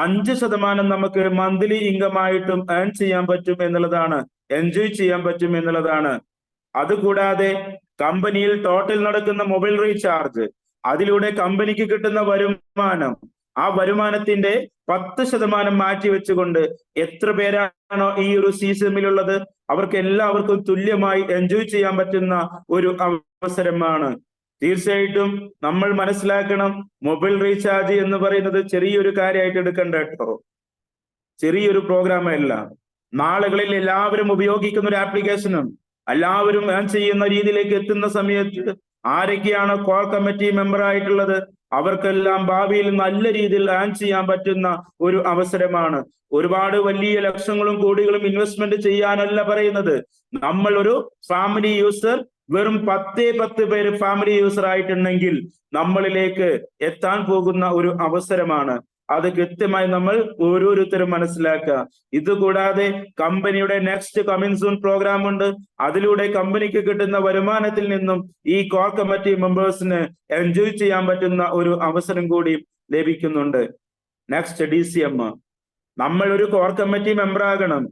5% നമുക്ക് മന്ത്ലി ഇൻകം ആയിട്ടും ഏൺ ചെയ്യാൻ പറ്റും എന്നുള്ളതാണ്, എൻജോയ് ചെയ്യാൻ പറ്റും എന്നുള്ളതാണ്. അതുകൂടാതെ കമ്പനിയിൽ ടോട്ടൽ നടക്കുന്ന മൊബൈൽ റീചാർജ്, അതിലൂടെ കമ്പനിക്ക് കിട്ടുന്ന വരുമാനം, ആ വരുമാനത്തിന്റെ 10% മാറ്റി വെച്ചുകൊണ്ട് എത്ര പേരാണോ ഈ ഒരു സീസണിലുള്ളത് അവർക്ക് എല്ലാവർക്കും തുല്യമായി എൻജോയ് ചെയ്യാൻ പറ്റുന്ന ഒരു അവസരമാണ്. തീർച്ചയായിട്ടും നമ്മൾ മനസ്സിലാക്കണം, മൊബൈൽ റീചാർജ് എന്ന് പറയുന്നത് ചെറിയൊരു കാര്യമായിട്ട് എടുക്കണ്ട കേട്ടോ. ചെറിയൊരു പ്രോഗ്രാം അല്ല. നാളുകളിൽ എല്ലാവരും ഉപയോഗിക്കുന്ന ഒരു ആപ്ലിക്കേഷനും എല്ലാവരും ഏൺ ചെയ്യുന്ന രീതിയിലേക്ക് എത്തുന്ന സമയത്ത് ആരൊക്കെയാണ് കോർ കമ്മിറ്റി മെമ്പർ ആയിട്ടുള്ളത് അവർക്കെല്ലാം ഭാവിയിൽ നല്ല രീതിയിൽ ഏൺ ചെയ്യാൻ പറ്റുന്ന ഒരു അവസരമാണ്. ഒരുപാട് വലിയ ലക്ഷങ്ങളും കോടികളും ഇൻവെസ്റ്റ്മെന്റ് ചെയ്യാനല്ല പറയുന്നത്. നമ്മൾ ഒരു ഫാമിലി യൂസർ, വെറും 10 പേര് ഫാമിലി യൂസർ ആയിട്ടുണ്ടെങ്കിൽ നമ്മളിലേക്ക് എത്താൻ പോകുന്ന ഒരു അവസരമാണ്. അത് കൃത്യമായി നമ്മൾ ഓരോരുത്തരും മനസ്സിലാക്കുക. ഇതുകൂടാതെ കമ്പനിയുടെ നെക്സ്റ്റ് കമ്മിങ് സൂൺ പ്രോഗ്രാം ഉണ്ട്. അതിലൂടെ കമ്പനിക്ക് കിട്ടുന്ന വരുമാനത്തിൽ നിന്നും ഈ കോർ കമ്മിറ്റി മെമ്പേഴ്സിന് എൻജോയ് ചെയ്യാൻ പറ്റുന്ന ഒരു അവസരം കൂടി ലഭിക്കുന്നുണ്ട്. Next DCM. നമ്മൾ ഒരു കോർ കമ്മിറ്റി മെമ്പർ ആകണം.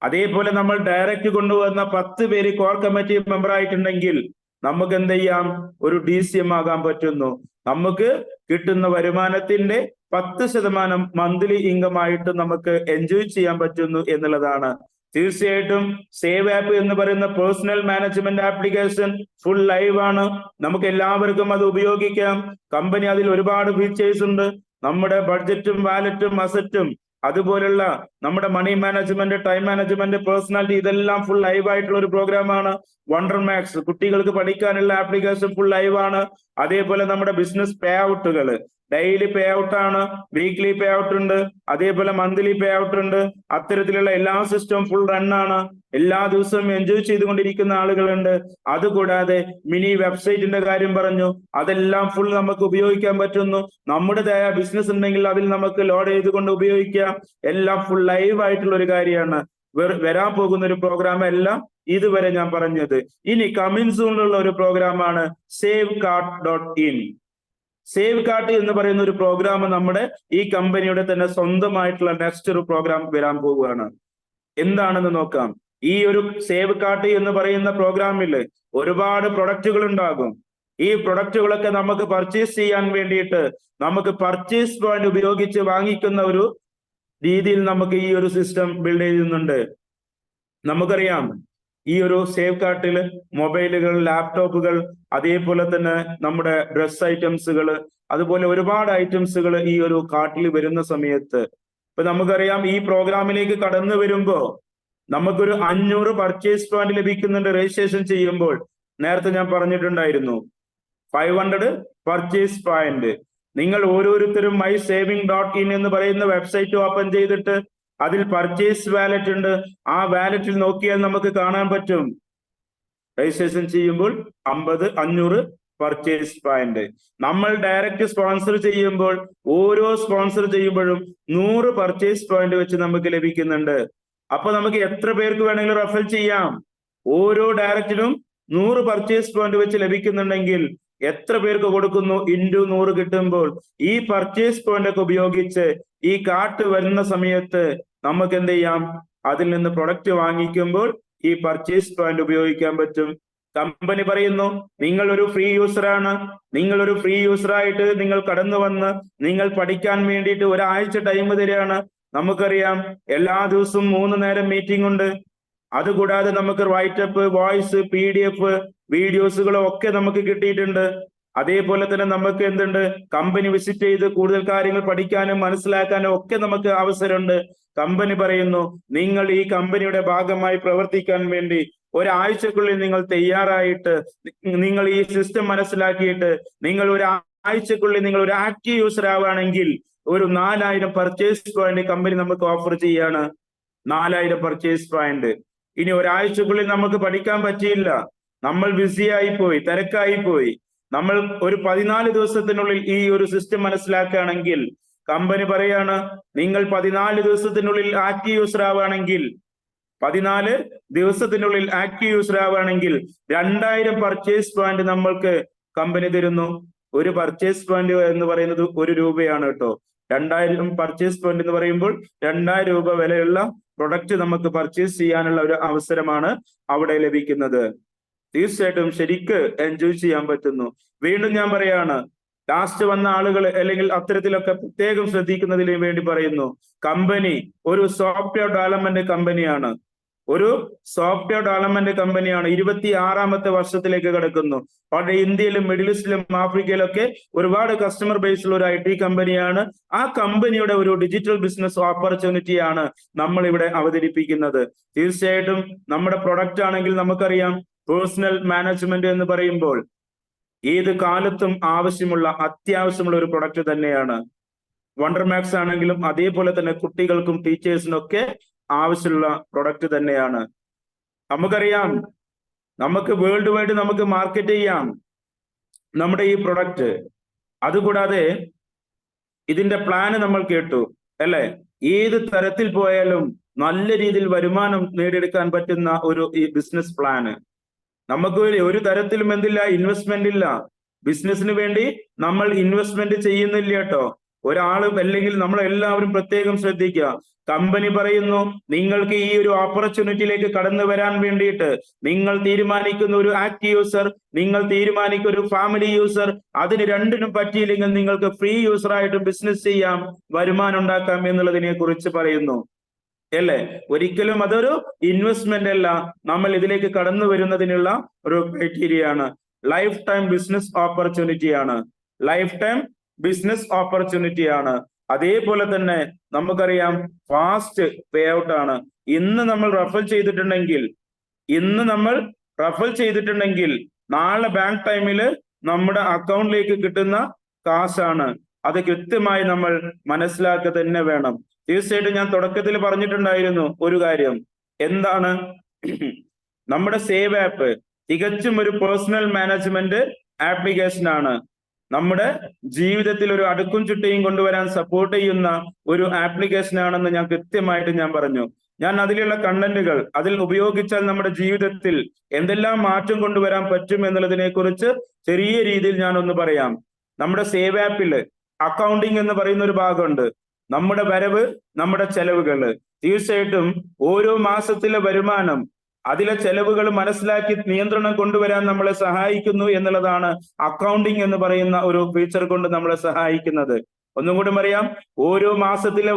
അതേപോലെ നമ്മൾ ഡയറക്റ്റ് കൊണ്ടുവന്ന 10 പേര് കോർ കമ്മിറ്റി മെമ്പർ ആയിട്ടുണ്ടെങ്കിൽ നമുക്ക് എന്ത് ചെയ്യാം? ഒരു DCM ആകാൻ പറ്റുന്നു. നമുക്ക് കിട്ടുന്ന വരുമാനത്തിന്റെ 10% മന്ത്ലി ഇൻകം ആയിട്ട് നമുക്ക് എൻജോയ് ചെയ്യാൻ പറ്റുന്നു എന്നുള്ളതാണ്. തീർച്ചയായിട്ടും സേവ് ആപ്പ് എന്ന് പറയുന്ന personal management application full live ആണ്. നമുക്ക് എല്ലാവർക്കും അത് ഉപയോഗിക്കാം. കമ്പനി അതിൽ ഒരുപാട് ഫീച്ചേഴ്സ് ഉണ്ട്. നമ്മുടെ ബഡ്ജറ്റും വാലറ്റും അസറ്റും അതുപോലുള്ള നമ്മുടെ money management, time management, personality ഇതെല്ലാം ഫുൾ ലൈവ് ആയിട്ടുള്ള ഒരു പ്രോഗ്രാമാണ്. വണ്ടർ മാക്സ് കുട്ടികൾക്ക് പഠിക്കാനുള്ള ആപ്ലിക്കേഷൻ ഫുൾ ലൈവ് ആണ്. അതേപോലെ നമ്മുടെ ബിസിനസ് പേ ഔട്ടുകൾ ഡെയിലി പേ ഔട്ട് ആണ്, വീക്ക്ലി പേ ഔട്ട് ഉണ്ട്, അതേപോലെ മന്ത്ലി പേ ഔട്ട് ഉണ്ട്. അത്തരത്തിലുള്ള എല്ലാ സിസ്റ്റവും ഫുൾ റൺ ആണ്. എല്ലാ ദിവസവും എൻജോയ് ചെയ്തുകൊണ്ടിരിക്കുന്ന ആളുകളുണ്ട്. അതുകൂടാതെ മിനി വെബ്സൈറ്റിന്റെ കാര്യം പറഞ്ഞു, അതെല്ലാം ഫുൾ നമുക്ക് ഉപയോഗിക്കാൻ പറ്റുന്നു. നമ്മുടേതായ ബിസിനസ് ഉണ്ടെങ്കിൽ അതിൽ നമുക്ക് ലോഡ് ചെയ്തുകൊണ്ട് ഉപയോഗിക്കാം. എല്ലാം ഫുൾ ലൈവ് ആയിട്ടുള്ള ഒരു കാര്യമാണ്. വരാൻ പോകുന്ന ഒരു പ്രോഗ്രാം എല്ലാം ഇതുവരെ ഞാൻ പറഞ്ഞത്. ഇനി കമ്മിങ് സൂണിലുള്ള ഒരു പ്രോഗ്രാമാണ് Safeguard.in. Safeguard എന്ന് പറയുന്ന ഒരു പ്രോഗ്രാം നമ്മുടെ ഈ കമ്പനിയുടെ തന്നെ സ്വന്തമായിട്ടുള്ള നെക്സ്റ്റ് ഒരു പ്രോഗ്രാം വരാൻ പോവുകയാണ്. എന്താണെന്ന് നോക്കാം. ഈ ഒരു Safeguard എന്ന് പറയുന്ന പ്രോഗ്രാമിൽ ഒരുപാട് പ്രൊഡക്റ്റുകൾ ഉണ്ടാകും. ഈ പ്രൊഡക്റ്റുകളൊക്കെ നമുക്ക് പർച്ചേസ് ചെയ്യാൻ വേണ്ടിയിട്ട് നമുക്ക് പർച്ചേസ് പോയിന്റ് ഉപയോഗിച്ച് വാങ്ങിക്കുന്ന ഒരു രീതിയിൽ നമുക്ക് ഈ ഒരു സിസ്റ്റം ബിൽഡ് ചെയ്യുന്നുണ്ട്. നമുക്കറിയാം ഈ ഒരു Safeguard-ൽ മൊബൈലുകൾ, ലാപ്ടോപ്പുകൾ, അതേപോലെ തന്നെ നമ്മുടെ ഡ്രസ് ഐറ്റംസുകൾ, അതുപോലെ ഒരുപാട് ഐറ്റംസുകൾ ഈ ഒരു കാർട്ടിൽ വരുന്ന സമയത്ത് ഇപ്പൊ നമുക്കറിയാം ഈ പ്രോഗ്രാമിലേക്ക് കടന്നു വരുമ്പോ നമുക്കൊരു 500 പർച്ചേസ് പോയിന്റ് ലഭിക്കുന്നുണ്ട്. രജിസ്ട്രേഷൻ ചെയ്യുമ്പോൾ നേരത്തെ ഞാൻ പറഞ്ഞിട്ടുണ്ടായിരുന്നു 500 പർച്ചേസ് പോയിന്റ്. നിങ്ങൾ ഓരോരുത്തരും MySaving.in എന്ന് പറയുന്ന വെബ്സൈറ്റ് ഓപ്പൺ ചെയ്തിട്ട് അതിൽ പർച്ചേസ് വാലറ്റ് ഉണ്ട്. ആ വാലറ്റിൽ നോക്കിയാൽ നമുക്ക് കാണാൻ പറ്റും രജിസ്ട്രേഷൻ ചെയ്യുമ്പോൾ 500 പർച്ചേസ് പോയിന്റ്. നമ്മൾ ഡയറക്റ്റ് സ്പോൺസർ ചെയ്യുമ്പോൾ ഓരോ സ്പോൺസർ ചെയ്യുമ്പോഴും 100 പർച്ചേസ് പോയിന്റ് വെച്ച് നമുക്ക് ലഭിക്കുന്നുണ്ട്. അപ്പൊ നമുക്ക് എത്ര പേർക്ക് വേണമെങ്കിലും റെഫർ ചെയ്യാം. ഓരോ ഡയറക്റ്റിനും 100 പർച്ചേസ് പോയിന്റ് വെച്ച് ലഭിക്കുന്നുണ്ടെങ്കിൽ എത്ര പേർക്ക് കൊടുക്കുന്നു? ഇൻറ്റു 100 കിട്ടുമ്പോൾ ഈ പർച്ചേസ് പോയിന്റ് ഒക്കെ ഉപയോഗിച്ച് ഈ കാർട്ട് വരുന്ന സമയത്ത് നമുക്ക് എന്ത് ചെയ്യാം? അതിൽ നിന്ന് പ്രൊഡക്റ്റ് വാങ്ങിക്കുമ്പോൾ ഈ പർച്ചേസ് പോയിന്റ് ഉപയോഗിക്കാൻ പറ്റും. കമ്പനി പറയുന്നു നിങ്ങൾ ഒരു ഫ്രീ യൂസറാണ്. നിങ്ങൾ ഒരു ഫ്രീ യൂസറായിട്ട് നിങ്ങൾ കടന്നു വന്ന് നിങ്ങൾ പഠിക്കാൻ വേണ്ടിയിട്ട് ഒരാഴ്ച ടൈം തരികയാണ്. നമുക്കറിയാം എല്ലാ ദിവസവും 3 നേരം മീറ്റിംഗ് ഉണ്ട്. അതുകൂടാതെ നമുക്ക് റൈറ്റപ്പ്, വോയിസ്, PDF, വീഡിയോസുകളും ഒക്കെ നമുക്ക് കിട്ടിയിട്ടുണ്ട്. അതേപോലെ തന്നെ നമുക്ക് എന്തുണ്ട്? കമ്പനി വിസിറ്റ് ചെയ്ത് കൂടുതൽ കാര്യങ്ങൾ പഠിക്കാനും മനസ്സിലാക്കാനും ഒക്കെ നമുക്ക് അവസരമുണ്ട്. കമ്പനി പറയുന്നു നിങ്ങൾ ഈ കമ്പനിയുടെ ഭാഗമായി പ്രവർത്തിക്കാൻ വേണ്ടി ഒരാഴ്ചക്കുള്ളിൽ നിങ്ങൾ തയ്യാറായിട്ട് നിങ്ങൾ ഈ സിസ്റ്റം മനസ്സിലാക്കിയിട്ട് നിങ്ങൾ ഒരാഴ്ചക്കുള്ളിൽ നിങ്ങൾ ഒരു ആക്റ്റീവ് യൂസർ ആവുകയാണെങ്കിൽ ഒരു 4000 പർച്ചേസ് പോയിന്റ് കമ്പനി നമുക്ക് ഓഫർ ചെയ്യാണ്. 4000 പർച്ചേസ് പോയിന്റ്. ഇനി ഒരാഴ്ചക്കുള്ളിൽ നമുക്ക് പഠിക്കാൻ പറ്റിയില്ല, നമ്മൾ ബിസി ആയിപ്പോയി, തിരക്കായിപ്പോയി, നമ്മൾ ഒരു 14 ദിവസത്തിനുള്ളിൽ ഈ ഒരു സിസ്റ്റം മനസ്സിലാക്കുകയാണെങ്കിൽ കമ്പനി പറയാണ് നിങ്ങൾ 14 ദിവസത്തിനുള്ളിൽ ആക്റ്റീവ് യൂസർ ആവുകയാണെങ്കിൽ 14 ദിവസത്തിനുള്ളിൽ ആക്റ്റീവ് യൂസർ ആവുകയാണെങ്കിൽ 2000 പർച്ചേസ് പോയിന്റ് നമ്മൾക്ക് കമ്പനി തരുന്നു. ഒരു പർച്ചേസ് പോയിന്റ് എന്ന് പറയുന്നത് 1 രൂപയാണ് കേട്ടോ. 2000 പർച്ചേസ് പോയിന്റ് എന്ന് പറയുമ്പോൾ 2000 രൂപ വിലയുള്ള പ്രൊഡക്റ്റ് നമുക്ക് പർച്ചേസ് ചെയ്യാനുള്ള ഒരു അവസരമാണ് അവിടെ ലഭിക്കുന്നത്. തീർച്ചയായിട്ടും ശരിക്ക് എൻജോയ് ചെയ്യാൻ പറ്റുന്നു. വീണ്ടും ഞാൻ പറയാണ്, ലാസ്റ്റ് വന്ന ആളുകൾ അല്ലെങ്കിൽ അത്തരത്തിലൊക്കെ പ്രത്യേകം ശ്രദ്ധിക്കുന്നതിന് വേണ്ടി പറയുന്നു, കമ്പനി ഒരു സോഫ്റ്റ്വെയർ ഡെവലപ്മെന്റ് കമ്പനിയാണ്. ഒരു സോഫ്റ്റ്വെയർ ഡെവലപ്മെന്റ് കമ്പനിയാണ്. 26ാമത്തെ വർഷത്തിലേക്ക് കിടക്കുന്നു. അവിടെ ഇന്ത്യയിലും മിഡിൽ ഈസ്റ്റിലും ആഫ്രിക്കയിലൊക്കെ ഒരുപാട് കസ്റ്റമർ ബേസ് ഉള്ള ഒരു IT കമ്പനിയാണ്. ആ കമ്പനിയുടെ ഒരു ഡിജിറ്റൽ ബിസിനസ് ഓപ്പർച്യൂണിറ്റിയാണ് നമ്മൾ ഇവിടെ അവതരിപ്പിക്കുന്നത്. തീർച്ചയായിട്ടും നമ്മുടെ പ്രൊഡക്റ്റ് ആണെങ്കിൽ നമുക്കറിയാം പേഴ്സണൽ മാനേജ്മെന്റ് എന്ന് പറയുമ്പോൾ ഏത് കാലത്തും അത്യാവശ്യമുള്ള ഒരു പ്രൊഡക്റ്റ് തന്നെയാണ്. വണ്ടർ മാക്സ് ആണെങ്കിലും അതേപോലെ തന്നെ കുട്ടികൾക്കും ടീച്ചേഴ്സിനും ഒക്കെ ആവശ്യമുള്ള പ്രൊഡക്റ്റ് തന്നെയാണ്. നമുക്കറിയാം നമുക്ക് വേൾഡ് വൈഡ് നമുക്ക് മാർക്കറ്റ് ചെയ്യാം നമ്മുടെ ഈ പ്രൊഡക്റ്റ്. അതുകൂടാതെ ഇതിന്റെ പ്ലാന് നമ്മൾ കേട്ടു അല്ലെ. ഏത് തരത്തിൽ പോയാലും നല്ല രീതിയിൽ വരുമാനം നേടിയെടുക്കാൻ പറ്റുന്ന ഒരു ഈ ബിസിനസ് പ്ലാന്. നമുക്ക് ഒരു തരത്തിലും എന്തില്ല, ഇൻവെസ്റ്റ്മെന്റ് ഇല്ല. ബിസിനസിന് വേണ്ടി നമ്മൾ ഇൻവെസ്റ്റ്മെന്റ് ചെയ്യുന്നില്ല കേട്ടോ. ഒരാളും, അല്ലെങ്കിൽ നമ്മൾ എല്ലാവരും പ്രത്യേകം ശ്രദ്ധിക്കുക. കമ്പനി പറയുന്നു നിങ്ങൾക്ക് ഈ ഒരു ഓപ്പർച്യൂണിറ്റിയിലേക്ക് കടന്നു വരാൻ വേണ്ടിയിട്ട് നിങ്ങൾ തീരുമാനിക്കുന്ന ഒരു ആക്റ്റീവ് യൂസർ, നിങ്ങൾ തീരുമാനിക്കുന്ന ഒരു ഫാമിലി യൂസർ, അതിന് രണ്ടിനും പറ്റിയില്ലെങ്കിൽ നിങ്ങൾക്ക് ഫ്രീ യൂസർ ആയിട്ട് ബിസിനസ് ചെയ്യാം, വരുമാനം ഉണ്ടാക്കാം എന്നുള്ളതിനെ കുറിച്ച് പറയുന്നു അല്ലേ. ഒരിക്കലും അതൊരു ഇൻവെസ്റ്റ്മെന്റ് അല്ല, നമ്മൾ ഇതിലേക്ക് കടന്നു വരുന്നതിനുള്ള ഒരു ക്രൈറ്റീരിയ ആണ്. ലൈഫ് ടൈം ബിസിനസ് ഓപ്പർച്യൂണിറ്റി ആണ്, ലൈഫ് ടൈം ബിസിനസ് ഓപ്പർച്യൂണിറ്റി ആണ്. അതേപോലെ തന്നെ നമുക്കറിയാം ഫാസ്റ്റ് പേ ഔട്ട് ആണ്. ഇന്ന് നമ്മൾ റഫൽ ചെയ്തിട്ടുണ്ടെങ്കിൽ നാളെ ബാങ്ക് ടൈമില് നമ്മുടെ അക്കൗണ്ടിലേക്ക് കിട്ടുന്ന കാശാണ്. അത് കൃത്യമായി നമ്മൾ മനസ്സിലാക്കുക തന്നെ വേണം. തീർച്ചയായിട്ടും ഞാൻ തുടക്കത്തിൽ പറഞ്ഞിട്ടുണ്ടായിരുന്നു ഒരു കാര്യം. എന്താണ്? നമ്മുടെ സേവ് ആപ്പ് തികച്ചും ഒരു പേഴ്സണൽ മാനേജ്മെന്റ് ആപ്ലിക്കേഷൻ ആണ്. നമ്മുടെ ജീവിതത്തിൽ ഒരു അടുക്കും ചിട്ടയും കൊണ്ടുവരാൻ സപ്പോർട്ട് ചെയ്യുന്ന ഒരു ആപ്ലിക്കേഷൻ ആണെന്ന് ഞാൻ കൃത്യമായിട്ട് പറഞ്ഞു. ഞാൻ അതിലുള്ള കണ്ടന്റുകൾ അതിൽ ഉപയോഗിച്ചാൽ നമ്മുടെ ജീവിതത്തിൽ എന്തെല്ലാം മാറ്റം കൊണ്ടുവരാൻ പറ്റും എന്നുള്ളതിനെ കുറിച്ച് ചെറിയ രീതിയിൽ ഞാൻ ഒന്ന് പറയാം. നമ്മുടെ സേവ് ആപ്പിൽ അക്കൗണ്ടിങ് എന്ന് പറയുന്ന ഒരു ഭാഗമുണ്ട്. നമ്മുടെ വരവ്, നമ്മുടെ ചെലവുകള്. തീർച്ചയായിട്ടും ഓരോ മാസത്തിലെ വരുമാനം, അതിലെ ചെലവുകൾ മനസ്സിലാക്കി നിയന്ത്രണം കൊണ്ടുവരാൻ നമ്മളെ സഹായിക്കുന്നു എന്നുള്ളതാണ് അക്കൗണ്ടിങ് എന്ന് പറയുന്ന ഒരു ഫീച്ചർ കൊണ്ട് നമ്മളെ സഹായിക്കുന്നത്. ഒന്നും കൂടി പറയാം, ഓരോ മാസത്തിലെ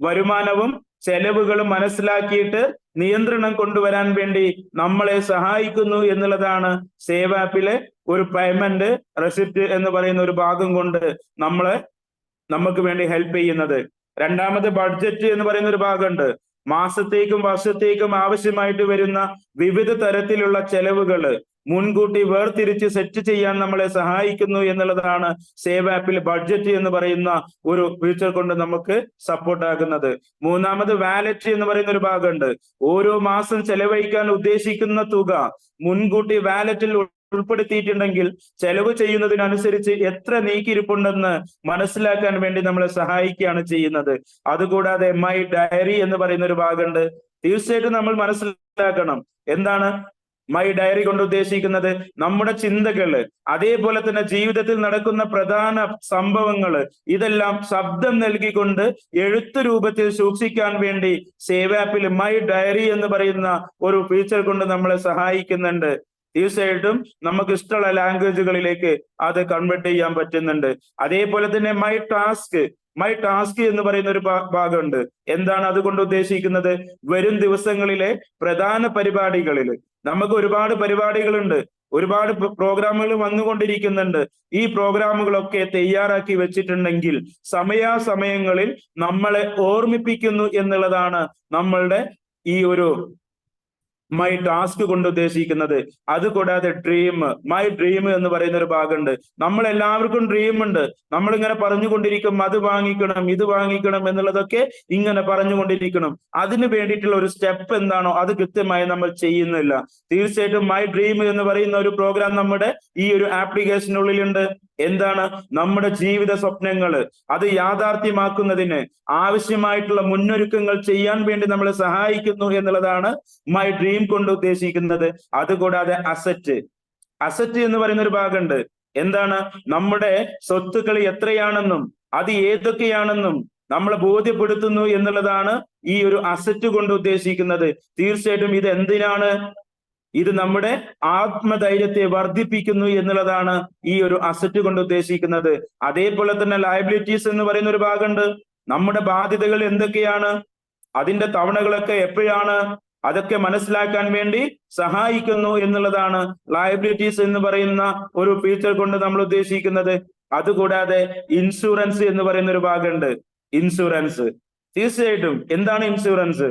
വരുമാനവും ചെലവുകളും മനസ്സിലാക്കിയിട്ട് നിയന്ത്രണം കൊണ്ടുവരാൻ വേണ്ടി നമ്മളെ സഹായിക്കുന്നു എന്നുള്ളതാണ് സേവ് ആപ്പിലെ ഒരു പേയ്മെന്റ് റെസിപ്റ്റ് എന്ന് പറയുന്ന ഒരു ഭാഗം കൊണ്ട് നമുക്ക് വേണ്ടി ഹെൽപ്പ് ചെയ്യുന്നത്. രണ്ടാമത് ബഡ്ജറ്റ് എന്ന് പറയുന്ന ഒരു ഭാഗമുണ്ട്. മാസത്തേക്കും വർഷത്തേക്കും ആവശ്യമായിട്ട് വരുന്ന വിവിധ തരത്തിലുള്ള ചെലവുകള് മുൻകൂട്ടി വേർതിരിച്ച് സെറ്റ് ചെയ്യാൻ നമ്മളെ സഹായിക്കുന്നു എന്നുള്ളതാണ് സേവ് ആപ്പിൽ ബഡ്ജറ്റ് എന്ന് പറയുന്ന ഒരു ഫീച്ചർ കൊണ്ട് നമുക്ക് സപ്പോർട്ട് ആകുന്നത്. മൂന്നാമത് വാലറ്റ് എന്ന് പറയുന്ന ഒരു ഭാഗമുണ്ട്. ഓരോ മാസം ചെലവഴിക്കാൻ ഉദ്ദേശിക്കുന്ന തുക മുൻകൂട്ടി വാലറ്റിൽ ഉൾപ്പെടുത്തിയിട്ടുണ്ടെങ്കിൽ ചെലവ് ചെയ്യുന്നതിനനുസരിച്ച് എത്ര നീക്കിയിരിപ്പുണ്ടെന്ന് മനസ്സിലാക്കാൻ വേണ്ടി നമ്മളെ സഹായിക്കുകയാണ് ചെയ്യുന്നത്. അതുകൂടാതെ മൈ ഡയറി എന്ന് പറയുന്ന ഒരു ഭാഗമുണ്ട്. തീർച്ചയായിട്ടും നമ്മൾ മനസ്സിലാക്കണം, എന്താണ് മൈ ഡയറി കൊണ്ട് ഉദ്ദേശിക്കുന്നത്? നമ്മുടെ ചിന്തകള്, അതേപോലെ തന്നെ ജീവിതത്തിൽ നടക്കുന്ന പ്രധാന സംഭവങ്ങള്, ഇതെല്ലാം ശബ്ദം നൽകിക്കൊണ്ട് എഴുത്ത് രൂപത്തിൽ സൂക്ഷിക്കാൻ വേണ്ടി സേവ് ആപ്പിൽ മൈ ഡയറി എന്ന് പറയുന്ന ഒരു ഫീച്ചർ കൊണ്ട് നമ്മളെ സഹായിക്കുന്നുണ്ട്. തീർച്ചയായിട്ടും നമുക്ക് ഇഷ്ടമുള്ള ലാംഗ്വേജുകളിലേക്ക് അത് കൺവേർട്ട് ചെയ്യാൻ പറ്റുന്നുണ്ട്. അതേപോലെ തന്നെ മൈ ടാസ്ക് എന്ന് പറയുന്ന ഒരു ഭാഗമുണ്ട്. എന്താണ് അതുകൊണ്ട് ഉദ്ദേശിക്കുന്നത്? വരും ദിവസങ്ങളിലെ പ്രധാന പരിപാടികളിൽ നമുക്ക് ഒരുപാട് പരിപാടികളുണ്ട്, ഒരുപാട് പ്രോഗ്രാമുകൾ വന്നുകൊണ്ടിരിക്കുന്നുണ്ട്. ഈ പ്രോഗ്രാമുകളൊക്കെ തയ്യാറാക്കി വെച്ചിട്ടുണ്ടെങ്കിൽ സമയാസമയങ്ങളിൽ നമ്മളെ ഓർമ്മിപ്പിക്കുന്നു എന്നുള്ളതാണ് നമ്മളുടെ ഈ ഒരു മൈ ടാസ്ക് കൊണ്ട് ഉദ്ദേശിക്കുന്നത്. അതുകൂടാതെ മൈ ഡ്രീം എന്ന് പറയുന്ന ഒരു ഭാഗമുണ്ട്. നമ്മൾ എല്ലാവർക്കും ഡ്രീം ഉണ്ട്. നമ്മളിങ്ങനെ പറഞ്ഞുകൊണ്ടിരിക്കും, അത് വാങ്ങിക്കണം, ഇത് വാങ്ങിക്കണം എന്നുള്ളതൊക്കെ ഇങ്ങനെ പറഞ്ഞുകൊണ്ടിരിക്കണം. അതിന് വേണ്ടിയിട്ടുള്ള ഒരു സ്റ്റെപ്പ് എന്താണോ അത് കൃത്യമായി നമ്മൾ ചെയ്യുന്നില്ല. തീർച്ചയായിട്ടും മൈ ഡ്രീം എന്ന് പറയുന്ന ഒരു പ്രോഗ്രാം നമ്മുടെ ഈ ഒരു ആപ്ലിക്കേഷനുള്ളിലുണ്ട്. എന്താണ്? നമ്മുടെ ജീവിത സ്വപ്നങ്ങള് അത് യാഥാർത്ഥ്യമാക്കുന്നതിന് ആവശ്യമായിട്ടുള്ള മുന്നൊരുക്കങ്ങൾ ചെയ്യാൻ വേണ്ടി നമ്മളെ സഹായിക്കുന്നു എന്നുള്ളതാണ് മൈ ഡ്രീം കൊണ്ട് ഉദ്ദേശിക്കുന്നത്. അതുകൂടാതെ അസറ്റ് എന്ന് പറയുന്ന ഒരു ഭാഗമുണ്ട്. എന്താണ്? നമ്മുടെ സ്വത്തുക്കൾ എത്രയാണെന്നും അത് ഏതൊക്കെയാണെന്നും നമ്മളെ ബോധ്യപ്പെടുത്തുന്നു എന്നുള്ളതാണ് ഈ ഒരു അസറ്റ് കൊണ്ട് ഉദ്ദേശിക്കുന്നത്. തീർച്ചയായിട്ടും ഇത് എന്തിനാണ്? ഇത് നമ്മുടെ ആത്മധൈര്യത്തെ വർദ്ധിപ്പിക്കുന്നു എന്നുള്ളതാണ് ഈ ഒരു അസറ്റ് കൊണ്ട് ഉദ്ദേശിക്കുന്നത്. അതേപോലെ തന്നെ ലയബിലിറ്റീസ് എന്ന് പറയുന്ന ഒരു ഭാഗമുണ്ട്. നമ്മുടെ ബാധ്യതകൾ എന്തൊക്കെയാണ്, അതിന്റെ തവണകളൊക്കെ എപ്പോഴാണ്, അതൊക്കെ മനസ്സിലാക്കാൻ വേണ്ടി സഹായിക്കുന്നു എന്നുള്ളതാണ് ലയബിലിറ്റീസ് എന്ന് പറയുന്ന ഒരു ഫീച്ചർ കൊണ്ട് നമ്മൾ ഉദ്ദേശിക്കുന്നത്. അതുകൂടാതെ ഇൻഷുറൻസ് എന്ന് പറയുന്ന ഒരു ഭാഗമുണ്ട്. ഇൻഷുറൻസ്, തീർച്ചയായിട്ടും എന്താണ് ഇൻഷുറൻസ്?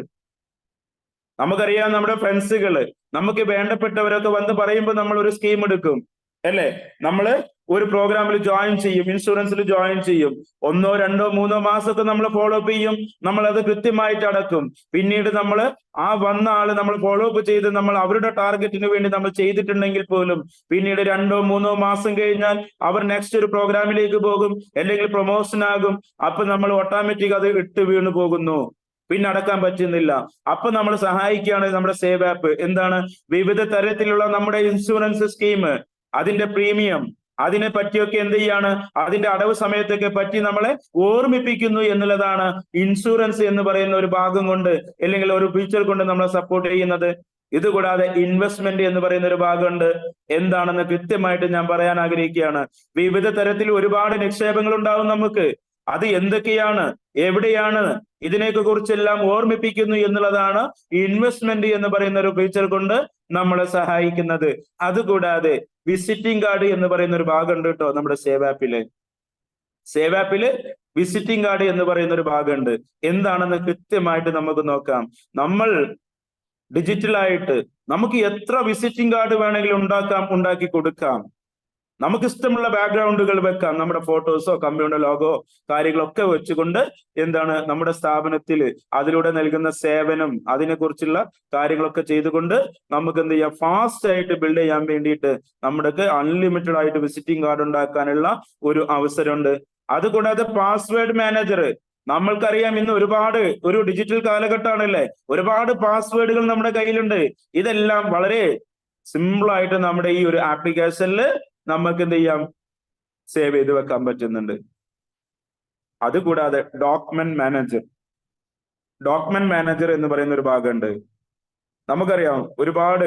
നമുക്കറിയാം, നമ്മുടെ ഫ്രണ്ട്സുകള്, നമുക്ക് വേണ്ടപ്പെട്ടവരൊക്കെ വന്ന് പറയുമ്പോൾ നമ്മൾ ഒരു സ്കീം എടുക്കും അല്ലെ. നമ്മള് ഒരു പ്രോഗ്രാമിൽ ജോയിൻ ചെയ്യും, ഇൻഷുറൻസിൽ ജോയിൻ ചെയ്യും. 1, 2, 3 മാസമൊക്കെ നമ്മൾ ഫോളോ അപ്പ് ചെയ്യും, നമ്മൾ അത് കൃത്യമായിട്ട് അടക്കും. പിന്നീട് നമ്മൾ ആ വന്ന ആള് നമ്മൾ ഫോളോ അപ്പ് ചെയ്ത് നമ്മൾ അവരുടെ ടാർഗറ്റിന് വേണ്ടി നമ്മൾ ചെയ്തിട്ടുണ്ടെങ്കിൽ പോലും പിന്നീട് 2, 3 മാസം കഴിഞ്ഞാൽ അവർ നെക്സ്റ്റ് ഒരു പ്രോഗ്രാമിലേക്ക് പോകും, അല്ലെങ്കിൽ പ്രൊമോഷൻ ആകും. അപ്പൊ നമ്മൾ ഓട്ടോമാറ്റിക് അത് ഇട്ട് വീണു പോകുന്നു, പിന്നെ അടക്കാൻ പറ്റുന്നില്ല. അപ്പൊ നമ്മൾ സഹായിക്കുകയാണ് നമ്മുടെ സേവ് ആപ്പ്. എന്താണ്? വിവിധ തരത്തിലുള്ള നമ്മുടെ ഇൻഷുറൻസ് സ്കീം, അതിന്റെ പ്രീമിയം, അതിനെ പറ്റിയൊക്കെ എന്ത് ചെയ്യാണ്, അതിന്റെ അടവ് സമയത്തൊക്കെ പറ്റി നമ്മളെ ഓർമ്മിപ്പിക്കുന്നു എന്നുള്ളതാണ് ഇൻഷുറൻസ് എന്ന് പറയുന്ന ഒരു ഭാഗം കൊണ്ട്, അല്ലെങ്കിൽ ഒരു ഫീച്ചർ കൊണ്ട് നമ്മളെ സപ്പോർട്ട് ചെയ്യുന്നത്. ഇതുകൂടാതെ ഇൻവെസ്റ്റ്മെന്റ് എന്ന് പറയുന്ന ഒരു ഭാഗമുണ്ട്. എന്താണെന്ന് കൃത്യമായിട്ട് ഞാൻ പറയാൻ ആഗ്രഹിക്കുകയാണ്. വിവിധ തരത്തിൽ ഒരുപാട് നിക്ഷേപങ്ങൾ ഉണ്ടാവും നമുക്ക്. അത് എന്തൊക്കെയാണ്, എവിടെയാണ്, ഇതിനെയൊക്കെ കുറിച്ചെല്ലാം ഓർമ്മിപ്പിക്കുന്നു എന്നുള്ളതാണ് ഇൻവെസ്റ്റ്മെന്റ് എന്ന് പറയുന്ന ഒരു ഫീച്ചർ കൊണ്ട് നമ്മളെ സഹായിക്കുന്നത്. അതുകൂടാതെ വിസിറ്റിംഗ് കാർഡ് എന്ന് പറയുന്ന ഒരു ഭാഗമുണ്ട് കേട്ടോ നമ്മുടെ സേവ് ആപ്പില്. സേവ് ആപ്പില് വിസിറ്റിംഗ് കാർഡ് എന്ന് പറയുന്ന ഒരു ഭാഗമുണ്ട്. എന്താണെന്ന് കൃത്യമായിട്ട് നമുക്ക് നോക്കാം. നമ്മൾ ഡിജിറ്റലായിട്ട് നമുക്ക് എത്ര വിസിറ്റിംഗ് കാർഡ് വേണമെങ്കിലും ഉണ്ടാക്കി കൊടുക്കാം. നമുക്ക് ഇഷ്ടമുള്ള ബാക്ക്ഗ്രൗണ്ടുകൾ വെക്കാം, നമ്മുടെ ഫോട്ടോസോ കമ്പനിയുടെ ലോഗോ കാര്യങ്ങളൊക്കെ വെച്ചുകൊണ്ട് എന്താണ് നമ്മുടെ സ്ഥാപനത്തിൽ അതിലൂടെ നൽകുന്ന സേവനം, അതിനെക്കുറിച്ചുള്ള കാര്യങ്ങളൊക്കെ ചെയ്തുകൊണ്ട് നമുക്ക് എന്ത് ചെയ്യാം, ഫാസ്റ്റ് ആയിട്ട് ബിൽഡ് ചെയ്യാൻ വേണ്ടിയിട്ട് നമ്മുടെ അൺലിമിറ്റഡ് ആയിട്ട് വിസിറ്റിംഗ് കാർഡ് ഉണ്ടാക്കാനുള്ള ഒരു അവസരമുണ്ട്. അതുകൂടാതെ പാസ്വേഡ് മാനേജർ, നമ്മൾക്കറിയാം ഇന്ന് ഒരു ഡിജിറ്റൽ കാലഘട്ടമാണല്ലേ, ഒരുപാട് പാസ്വേഡുകൾ നമ്മുടെ കയ്യിലുണ്ട്. ഇതെല്ലാം വളരെ സിമ്പിൾ ആയിട്ട് നമ്മുടെ ഈ ഒരു ആപ്ലിക്കേഷനിൽ നമുക്ക് എന്ത് ചെയ്യാം, സേവ് ചെയ്ത് വെക്കാൻ പറ്റുന്നുണ്ട്. അതുകൂടാതെ ഡോക്യുമെന്റ് മാനേജർ എന്ന് പറയുന്ന ഒരു ഭാഗമുണ്ട്. നമുക്കറിയാം ഒരുപാട്